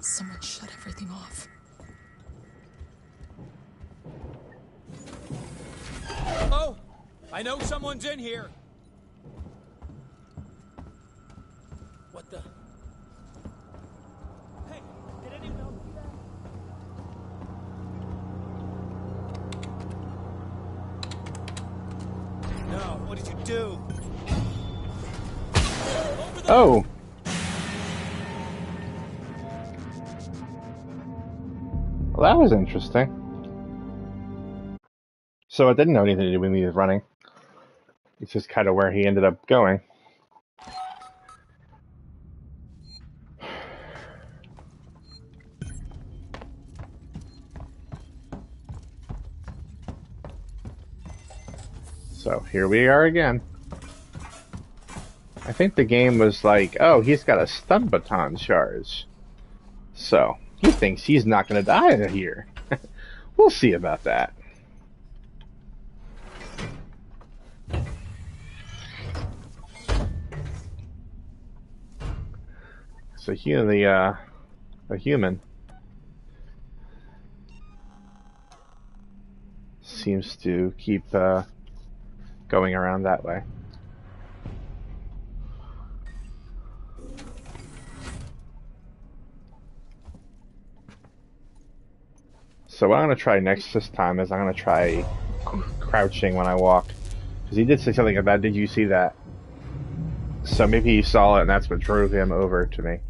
Someone shut everything off. Oh, I know someone's in here. What the? Hey, did anyone else see that? No, what did you do? Oh! Well, that was interesting. So it didn't have anything to do with me running. It's just kind of where he ended up going. So here we are again. I think the game was like, oh, he's got a stun baton charge. So he thinks he's not going to die here. We'll see about that. So a human seems to keep going around that way. So what I'm going to try this time is I'm going to try crouching when I walk. Because he did say something about, did you see that? So maybe he saw it and that's what drove him over to me.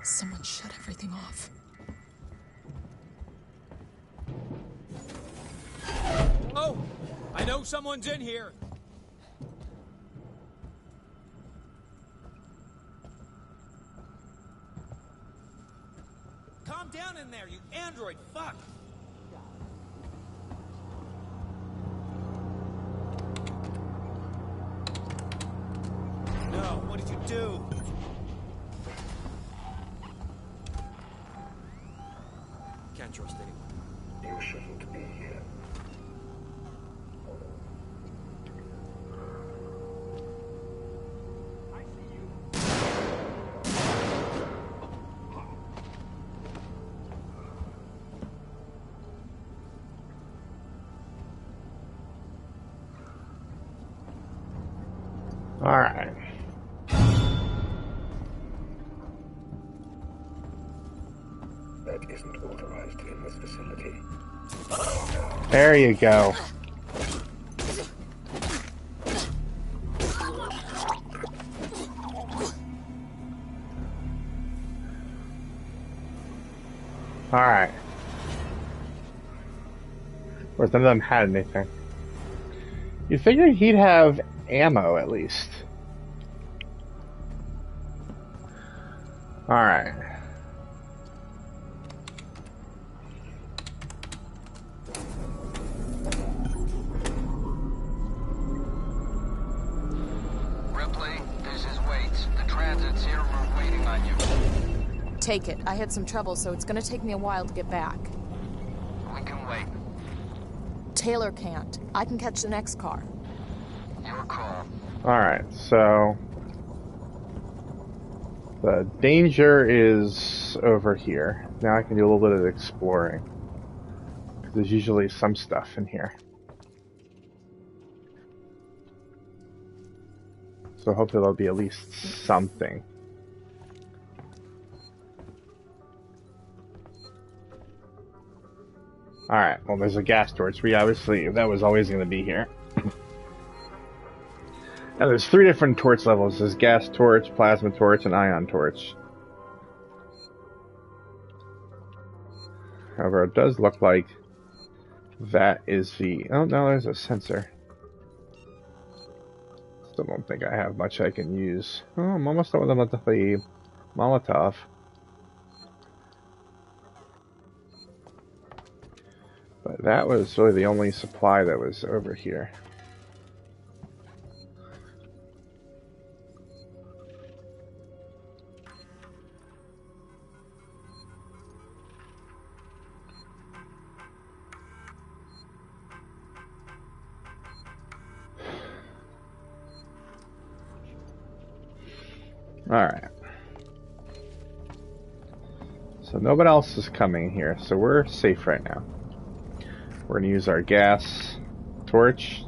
Someone shut everything off. Oh! I know someone's in here! Calm down in there, you android! Fuck! No, what did you do? Can't trust anyone. You shouldn't be here. All right. That isn't authorized in this facility. There you go. All right. Of course, none of them had anything. You figured he'd have ammo at least. All right. Ripley, this is Waits. The transit's here. We're waiting on you. Take it. I had some trouble, so it's gonna take me a while to get back. We can wait. Taylor can't. I can catch the next car. Your call. Alright, so the danger is over here. Now I can do a little bit of exploring. There's usually some stuff in here. So hopefully there'll be at least something. Alright, well there's a gas torch. We obviously, that was always going to be here. Now there's 3 different torch levels. There's gas torch, plasma torch, and ion torch. However, it does look like that is the... Oh, no, there's a sensor. Still don't think I have much I can use. Oh, I'm almost done with the Molotov. But that was really the only supply that was over here. Alright. So nobody else is coming here, so we're safe right now. We're going to use our gas torch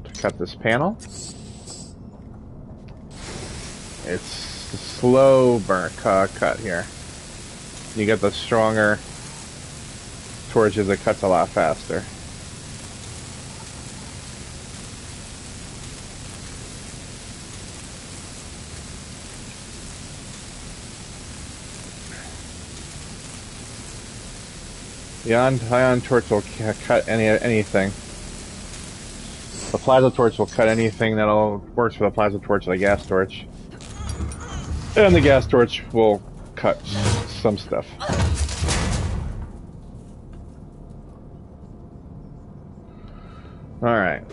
to cut this panel. It's a slow burn cut here. You get the stronger torches, it cuts a lot faster. The ion torch will cut anything. The plasma torch will cut anything that'll works for the plasma torch or the gas torch. And the gas torch will cut some stuff. Alright.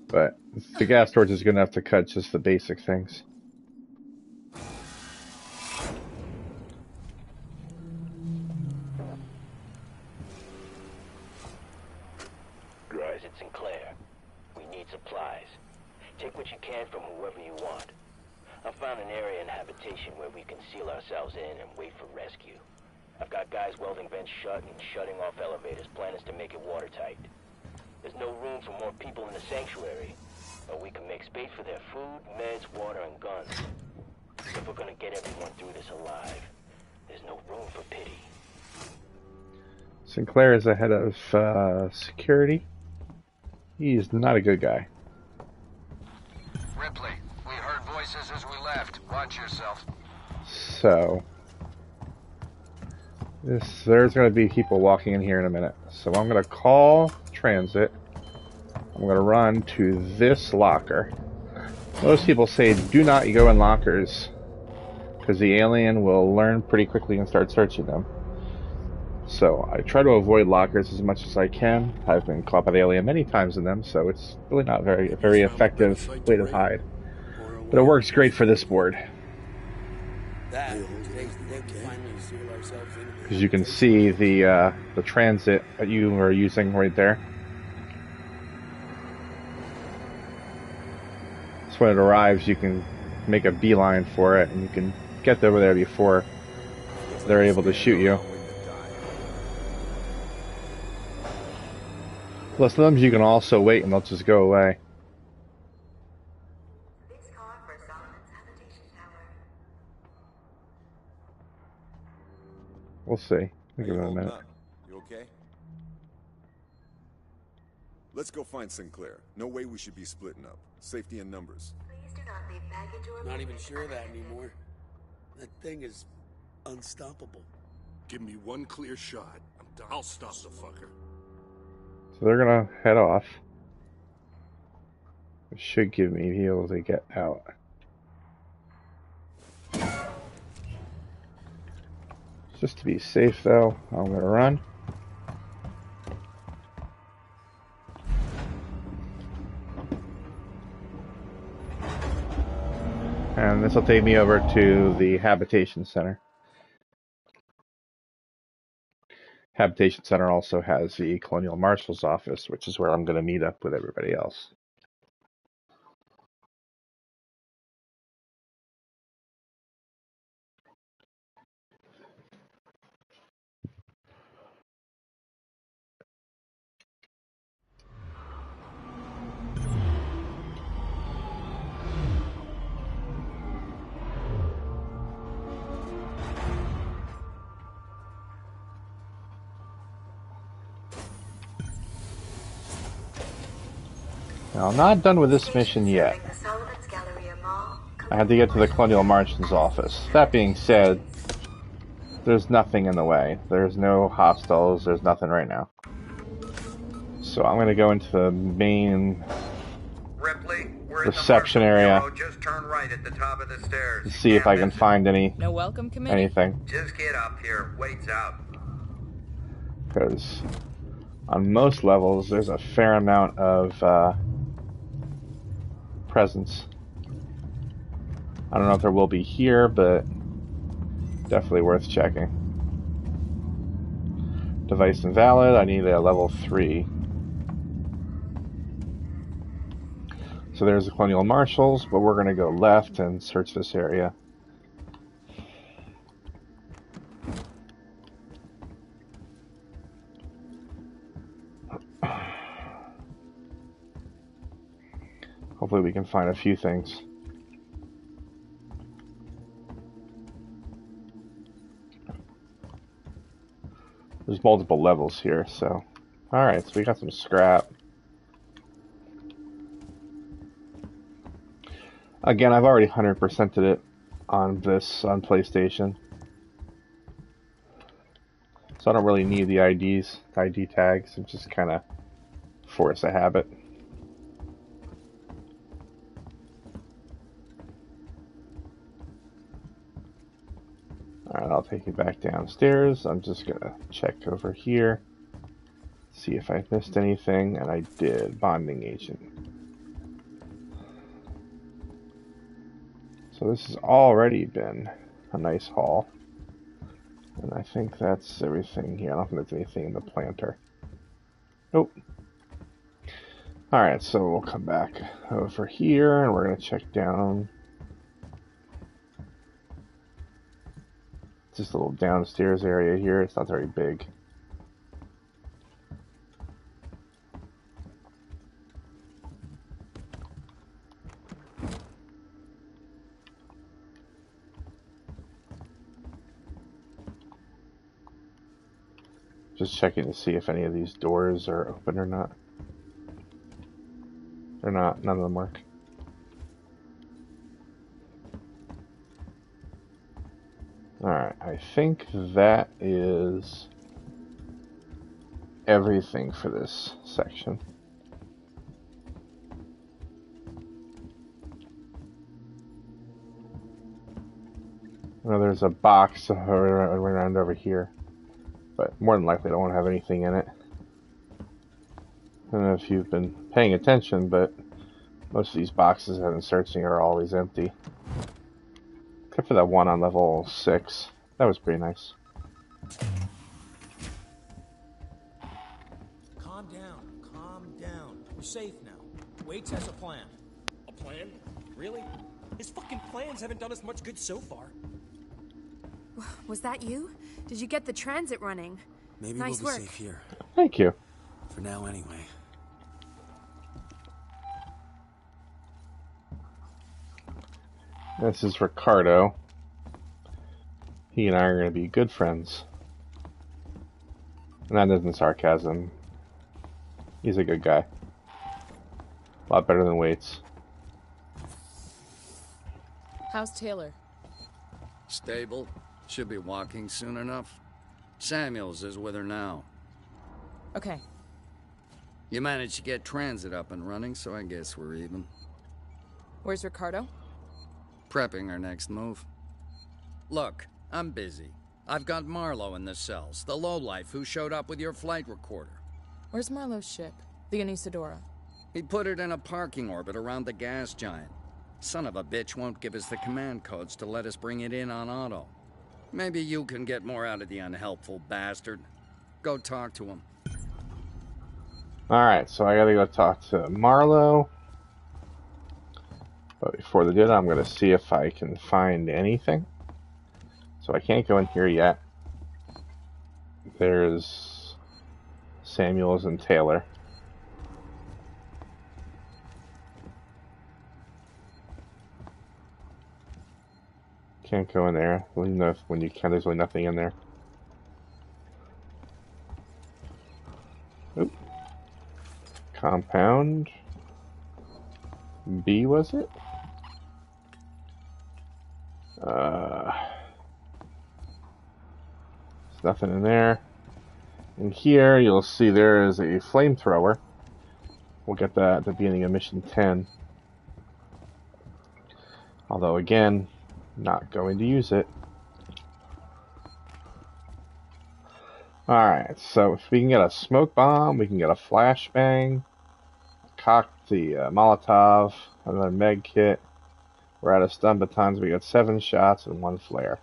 But the gas torch is good enough to cut just the basic things. Guys, it's Sinclair. We need supplies. Take what you can from whoever you want. I found an area in habitation where we can seal ourselves in and wait for rescue. I've got guys welding vents shut and shutting off elevators. Plan is to make it watertight. There's no room for more people in the sanctuary, but we can make space for their food, meds, water, and guns. If we're gonna get everyone through this alive, there's no room for pity. Sinclair is the head of security. He's not a good guy. Ripley, we heard voices as we left. Watch yourself. So, there's going to be people walking in here in a minute. So I'm going to call transit. I'm going to run to this locker. Most people say do not go in lockers because the alien will learn pretty quickly and start searching them. So I try to avoid lockers as much as I can. I've been caught by the alien many times in them, so it's really not a very effective way to hide. But it works great for this board. Because you can see the transit that you are using right there. So when it arrives, you can make a beeline for it, and you can get over there before they're able to shoot you. Plus, sometimes you can also wait and they'll just go away. We'll see. We'll give it a minute. You okay? Let's go find Sinclair. No way we should be splitting up. Safety in numbers. Please do not leave baggage or Not even sure of that anymore. That thing is unstoppable. Give me one clear shot. I'll stop the fucker. So they're gonna head off. It should give me be able to get out. Just to be safe though, I'm gonna run. And this will take me over to the Habitation Center. Habitation Center also has the Colonial Marshal's office, which is where I'm going to meet up with everybody else. Now, I'm not done with this mission yet. I have to get to the Colonial Marshal's office. That being said, there's nothing in the way. There's no hostiles, there's nothing right now. So I'm going to go into the main reception area just turn right at the top of the stairs. to see if I can find anything. Just get up here. Wait's out. Because on most levels, there's a fair amount of presence. I don't know if there will be here, but definitely worth checking. Device invalid. I need a level 3. So there's the Colonial Marshals, but we're going to go left and search this area. Hopefully we can find a few things. There's multiple levels here, so... Alright, so we got some scrap. Again, I've already 100%ed it on PlayStation. So I don't really need the ID tags. I'm just kind of force a habit. Alright, I'll take you back downstairs. I'm just gonna check over here, see if I missed anything, and I did. Bonding agent. So this has already been a nice haul. And I think that's everything here. I don't think there's anything in the planter. Nope. Alright, so we'll come back over here, and we're gonna check down. Just a little downstairs area here. It's not very big. Just checking to see if any of these doors are open or not. They're not. None of them work. Alright, I think that is everything for this section. Well, there's a box around over here, but more than likely I don't have anything in it. I don't know if you've been paying attention, but most of these boxes I've been searching are always empty. Except for that one on level 6. That was pretty nice. Calm down. Calm down. We're safe now. Waits has a plan. A plan? Really? His fucking plans haven't done us much good so far. Was that you? Did you get the transit running? Maybe nice we'll be work. safe here. Thank you. For now, anyway. This is Ricardo. He and I are going to be good friends. And that isn't sarcasm. He's a good guy. A lot better than Waits. How's Taylor? Stable. Should be walking soon enough. Samuels is with her now. Okay. You managed to get transit up and running, so I guess we're even. Where's Ricardo? Prepping our next move. Look, I'm busy. I've got Marlowe in the cells, the lowlife who showed up with your flight recorder. Where's Marlowe's ship? The Anesidora. He put it in a parking orbit around the gas giant. Son of a bitch won't give us the command codes to let us bring it in on auto. Maybe you can get more out of the unhelpful bastard. Go talk to him. Alright, so I gotta go talk to Marlowe. But before they do that, I'm gonna see if I can find anything. So I can't go in here yet. There's Samuels and Taylor. Can't go in there. Well, you know, when you can, there's really nothing in there. Oop. Compound B, was it? There's nothing in there. In here, you'll see there is a flamethrower. We'll get that at the beginning of mission 10. Although, again, not going to use it. Alright, so if we can get a smoke bomb, we can get a flashbang, cock the Molotov, another med kit. We're out of stun batons. We got 7 shots and 1 flare.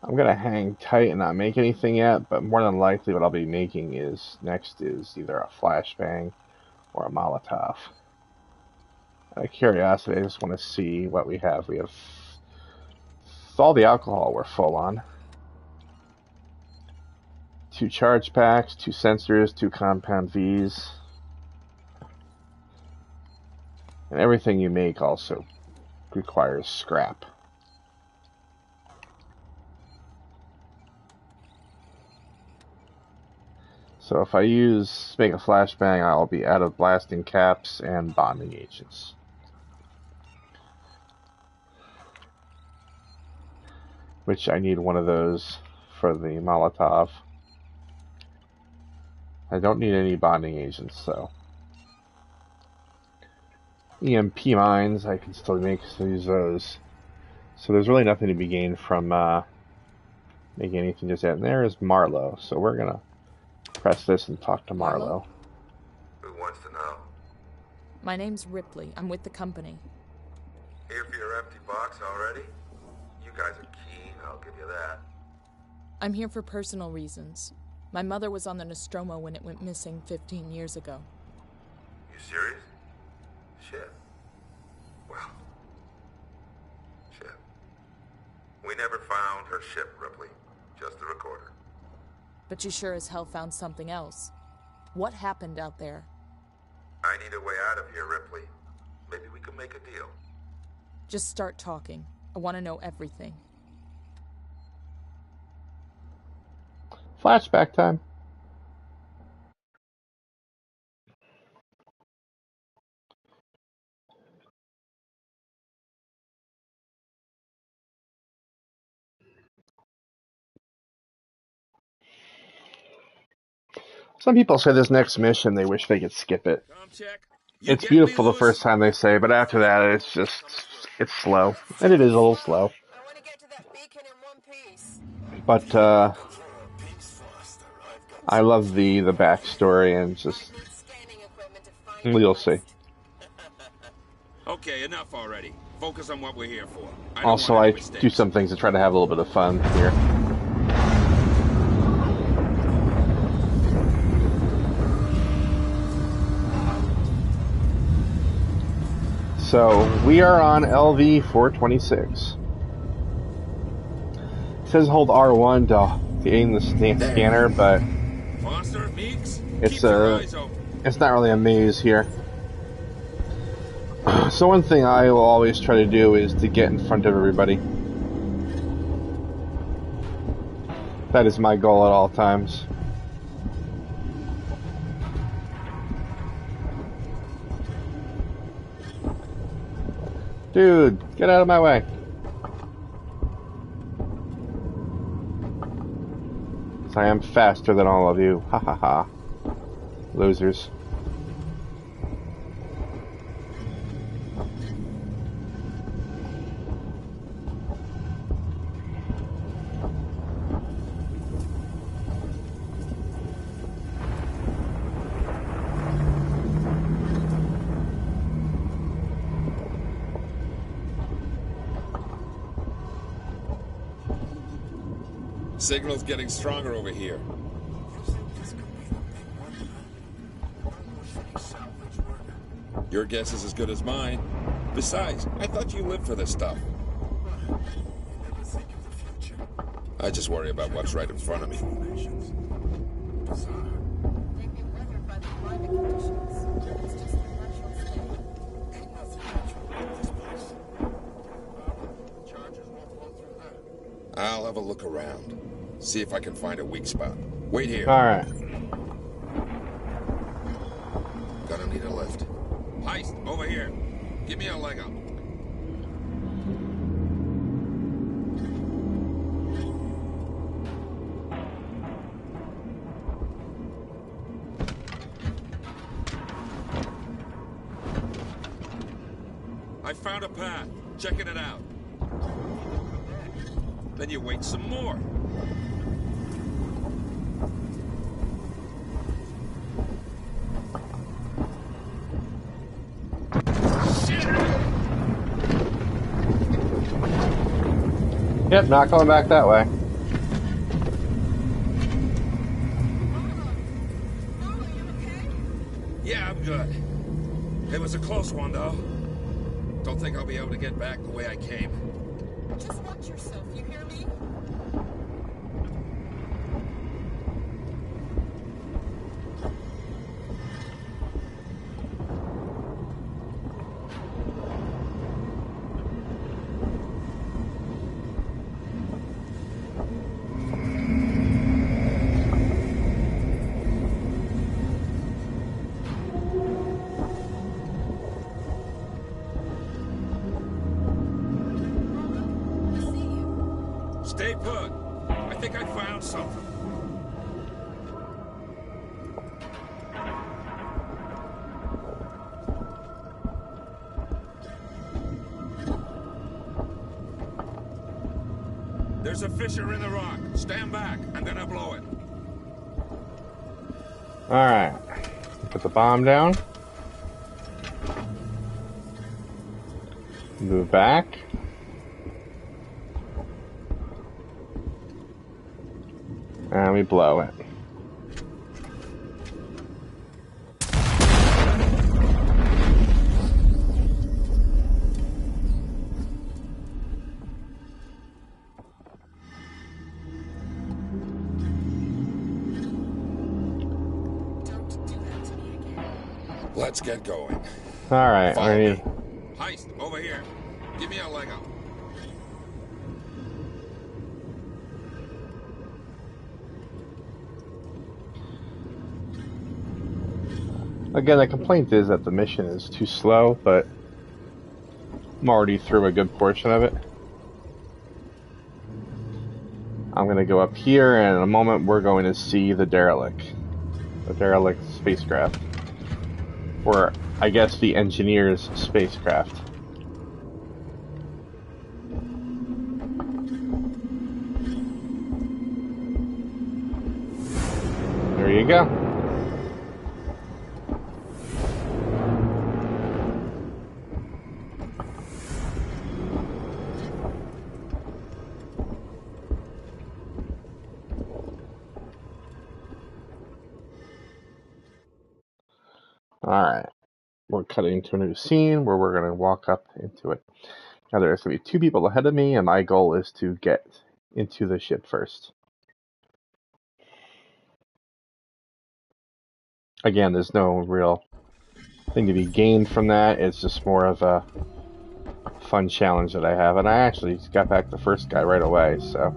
I'm gonna hang tight and not make anything yet, but more than likely what I'll be making next is either a flashbang or a Molotov. Out of curiosity, I just want to see what we have. We have all the alcohol we're full on. 2 charge packs, 2 sensors, 2 compound Vs. And everything you make also requires scrap. So if I make a flashbang, I'll be out of blasting caps and bonding agents. Which I need one of those for the Molotov. I don't need any bonding agents, though. EMP mines, I can still use those. So there's really nothing to be gained from making anything just yet. And there's Marlowe, so we're gonna press this and talk to Marlowe. Who wants to know? My name's Ripley. I'm with the company. Here for your empty box already? You guys are keen, I'll give you that. I'm here for personal reasons. My mother was on the Nostromo when it went missing 15 years ago. You serious? Shit. Well. Shit. We never found her ship, Ripley. Just the recorder. But you sure as hell found something else. What happened out there? I need a way out of here, Ripley. Maybe we can make a deal. Just start talking. I want to know everything. Flashback time. Some people say this next mission, they wish they could skip it. It's beautiful the first time they say, but after that, it's slow. And it is a little slow. But, I love the backstory and just, you'll see. Okay, enough already. Focus on what we're here for. Also, I do some things to try to have a little bit of fun here. So, we are on LV-426. It says hold R1 to aim the scanner, but it's not really a maze here. So one thing I will always try to do is to get in front of everybody. That is my goal at all times. Dude, get out of my way. I am faster than all of you. Ha ha ha. Losers. Signal's getting stronger over here. Your guess is as good as mine. Besides, I thought you lived for this stuff. I just worry about what's right in front of me. I'll have a look around. See if I can find a weak spot. Wait here. Alright. Gonna need a lift. Heist, over here. Give me a leg up. I found a path. Checking it out. Then you wait some more. Yep, not going back that way. It was a close one, though. Don't think I'll be able to get back the way I came. Just watch yourself, you hear me? Stay put. I think I found something. There's a fissure in the rock. Stand back. I'm gonna blow it. Alright. Put the bomb down. Move back. And we blow it. Let's get going. Alright, Follow we me. need... Heist, over here. Give me a leg up. Again, the complaint is that the mission is too slow, but I'm already through a good portion of it. I'm going to go up here, and in a moment we're going to see the derelict spacecraft. Or, I guess, the engineer's spacecraft. There you go. Alright, we're cutting to a new scene where we're going to walk up into it. Now there's going to be 2 people ahead of me, and my goal is to get into the ship first. Again, there's no real thing to be gained from that. It's just more of a fun challenge that I have. And I actually got back the first guy right away, so...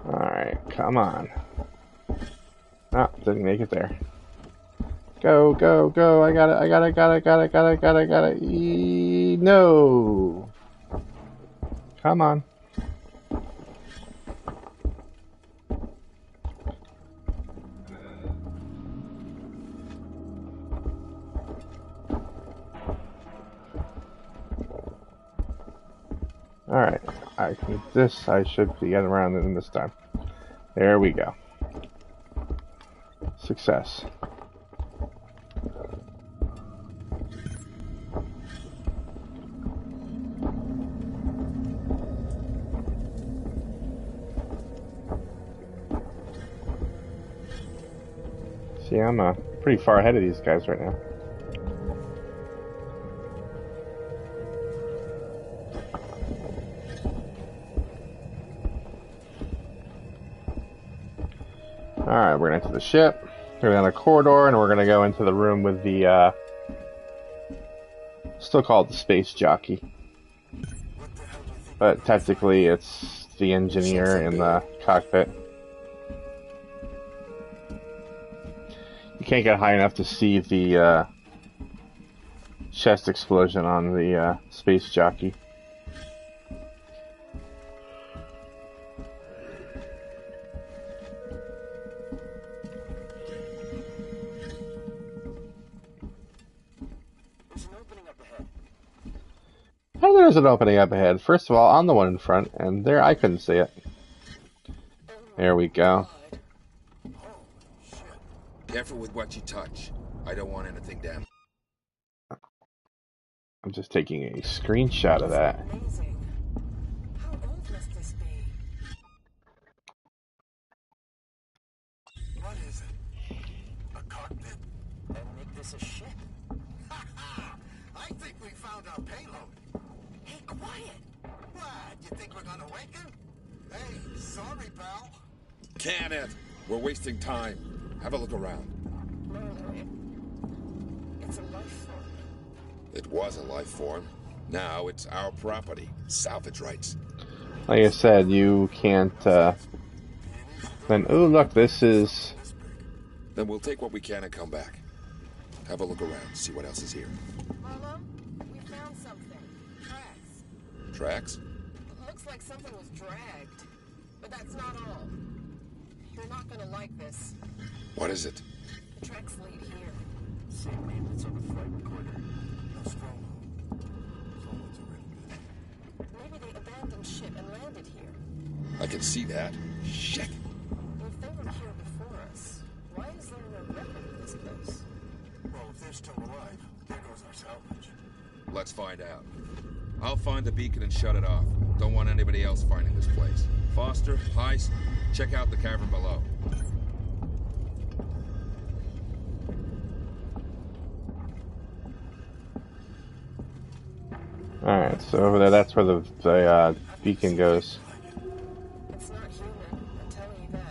Alright, come on. Ah, didn't make it there. Go, go, go. I got it. No. Come on. Alright, I should be getting around in this time. There we go. Success. See, I'm pretty far ahead of these guys right now. Alright, we're going to enter the ship. We're down the corridor, and we're going to go into the room with the, still called the space jockey. But technically, it's the engineer in the cockpit. You can't get high enough to see the, chest explosion on the, space jockey. Oh, there's an opening up ahead. First of all, on the one in front, and there I couldn't see it. There we go. Careful with what you touch. I don't want anything damaged. I'm just taking a screenshot of that. You think we're gonna wake him? Hey, sorry, pal. Can it? We're wasting time. Have a look around. It's a life form. It was a life form. Now it's our property. Salvage rights. Like I said, you can't, then, oh look, this is... Then we'll take what we can and come back. Have a look around, see what else is here. Marlo, we found something. Tracks. Tracks? Looks like something was dragged. But that's not all. You're not gonna like this. What is it? The tracks lead here. Same name that's on the flight recorder. Nostromo. Someone's already been. Maybe they abandoned ship and landed here. I can see that. Shit. If they were here before us, why is there no record of this place? Well, if they're still alive, there goes our salvage. Let's find out. I'll find the beacon and shut it off. Don't want anybody else finding this place. Foster, Heiss, check out the cavern below. Alright, so over there, that's where the beacon goes. It's not human, I'm telling you that.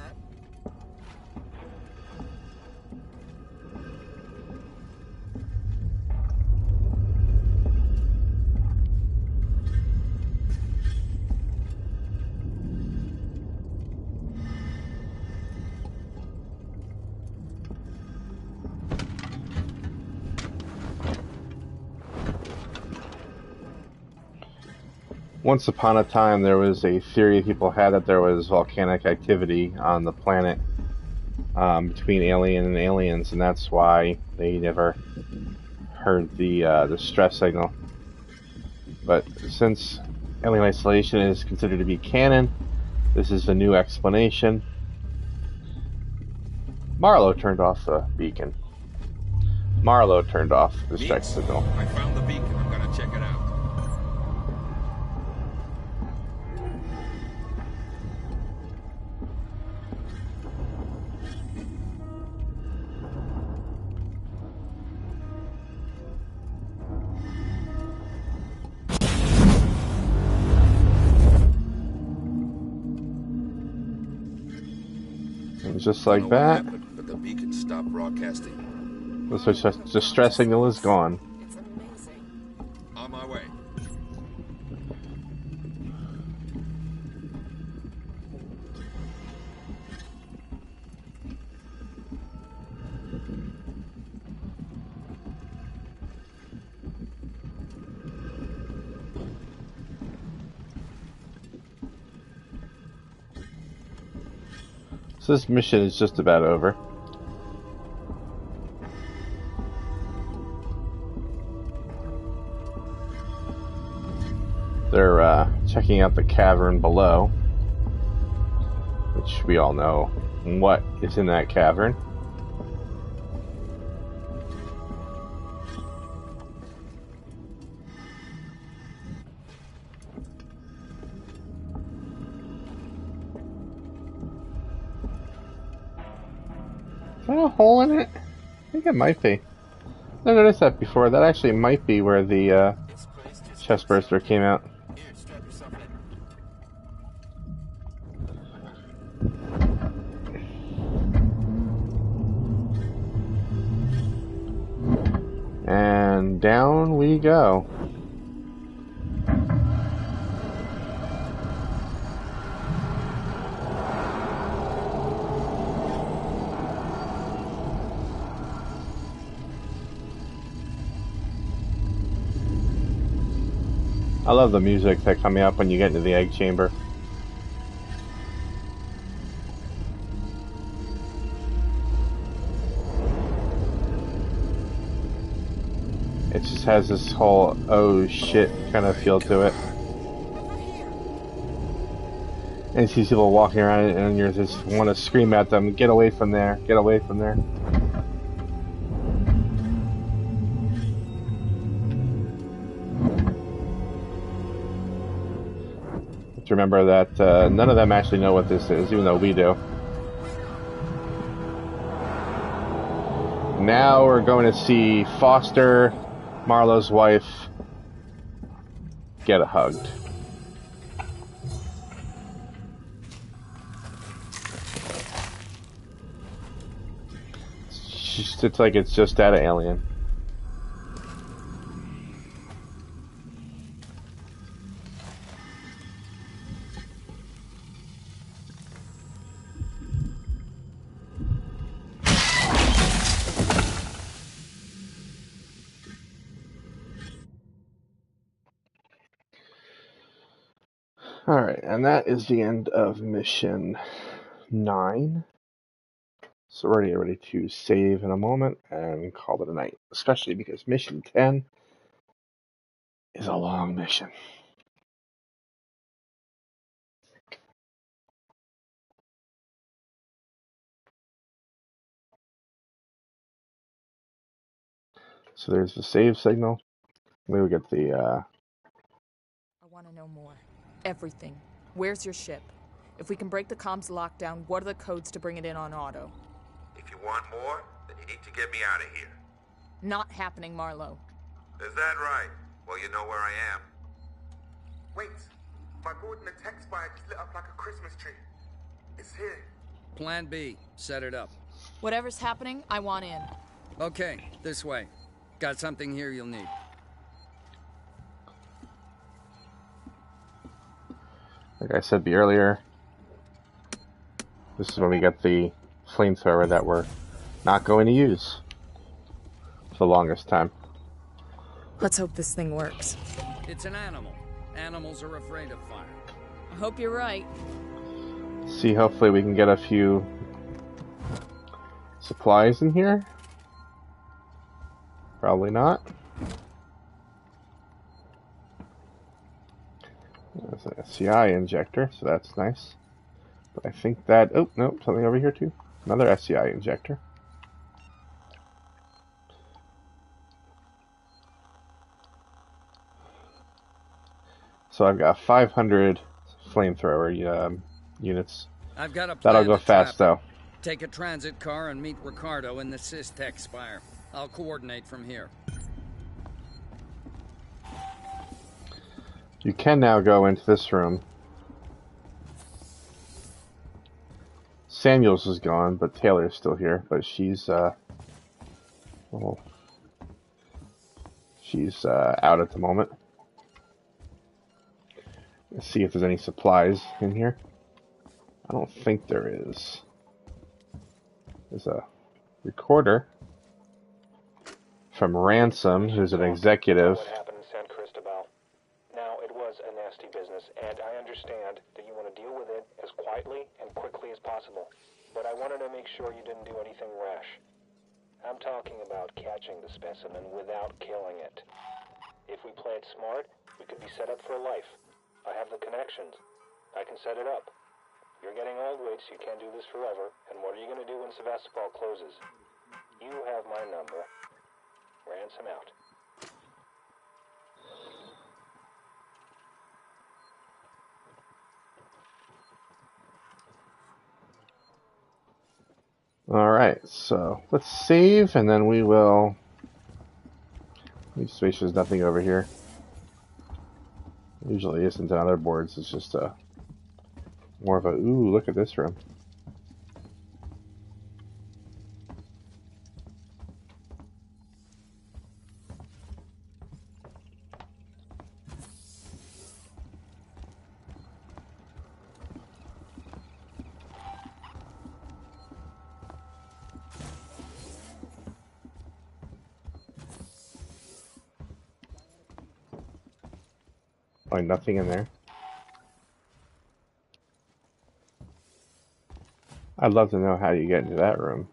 Once upon a time, there was a theory people had that there was volcanic activity on the planet between alien and aliens, and that's why they never heard the distress signal. But since Alien Isolation is considered to be canon, this is a new explanation. Marlo turned off the beacon. Marlo turned off the distress signal. I found the beacon. I'm gonna check it out. And just like that, But the beacon stopped broadcasting. the distress signal is gone. It's amazing. On my way. So this mission is just about over. They're checking out the cavern below, which we all know what is in that cavern. Is that a hole in it? I think it might be. I noticed that before. That actually might be where the chest burster came out. And down we go. I love the music that coming up when you get into the egg chamber. It just has this whole oh shit kind of feel to it. And you see people walking around and you just want to scream at them, get away from there, get away from there. To remember that none of them actually know what this is, even though we do. Now we're going to see Foster, Marlo's wife, get hugged. it's like it's just that alien. Alright, and that is the end of mission 9. So we're ready to save in a moment and call it a night. Especially because mission 10 is a long mission. So there's the save signal. We will get the I want to know more. Everything. Where's your ship? If we can break the comms lockdown, what are the codes to bring it in on auto? If you want more, then you need to get me out of here. Not happening, Marlowe. Is that right? Well, you know where I am. Wait. My board in the tech spire just lit up like a Christmas tree. It's here. Plan B. Set it up. Whatever's happening, I want in. Okay, this way. Got something here you'll need. Like I said earlier, this is when we get the flamethrower that we're not going to use for the longest time. Let's hope this thing works. It's an animal. Animals are afraid of fire. I hope you're right. See, hopefully we can get a few supplies in here. Probably not. There's an SCI injector, so that's nice. But I think that... Oh, no, something over here too. Another SCI injector. So I've got 500 flamethrower units. I've got a plan. That'll go fast, though. Take a transit car and meet Ricardo in the Systech Spire. I'll coordinate from here. You can now go into this room. Samuels is gone, but Taylor's still here. But she's well, she's out at the moment. Let's see if there's any supplies in here. I don't think there is. There's a recorder from Ransom, who's an executive. What happened in San Cristobal? Now, it was a nasty business, and I understand that you want to deal with it as quietly and quickly as possible. But I wanted to make sure you didn't do anything rash. I'm talking about catching the specimen without killing it. If we play it smart, we could be set up for life. I have the connections. I can set it up. You're getting old, Wade, so you can't do this forever. And what are you going to do when Sevastopol closes? You have my number. Ransom out. Alright, so let's save, and then we will... Let me just make sure there's nothing over here. Usually isn't on other boards, it's just a... more of a, ooh, look at this room. Like nothing in there. I'd love to know how you get into that room.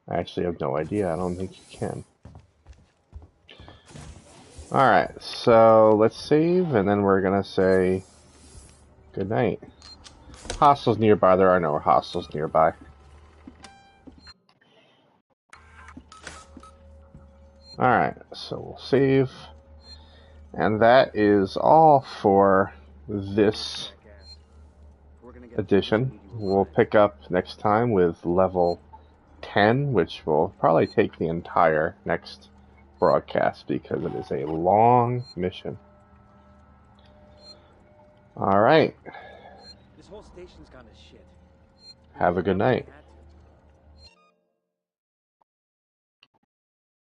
I actually have no idea. I don't think you can. Alright, so let's save, and then we're gonna say good night. Hostels nearby. There are no hostels nearby. Alright, so we'll save. And that is all for this edition. We'll pick up next time with level 10, which will probably take the entire next broadcast because it is a long mission. Alright. This whole station's gone to shit. Have a good night.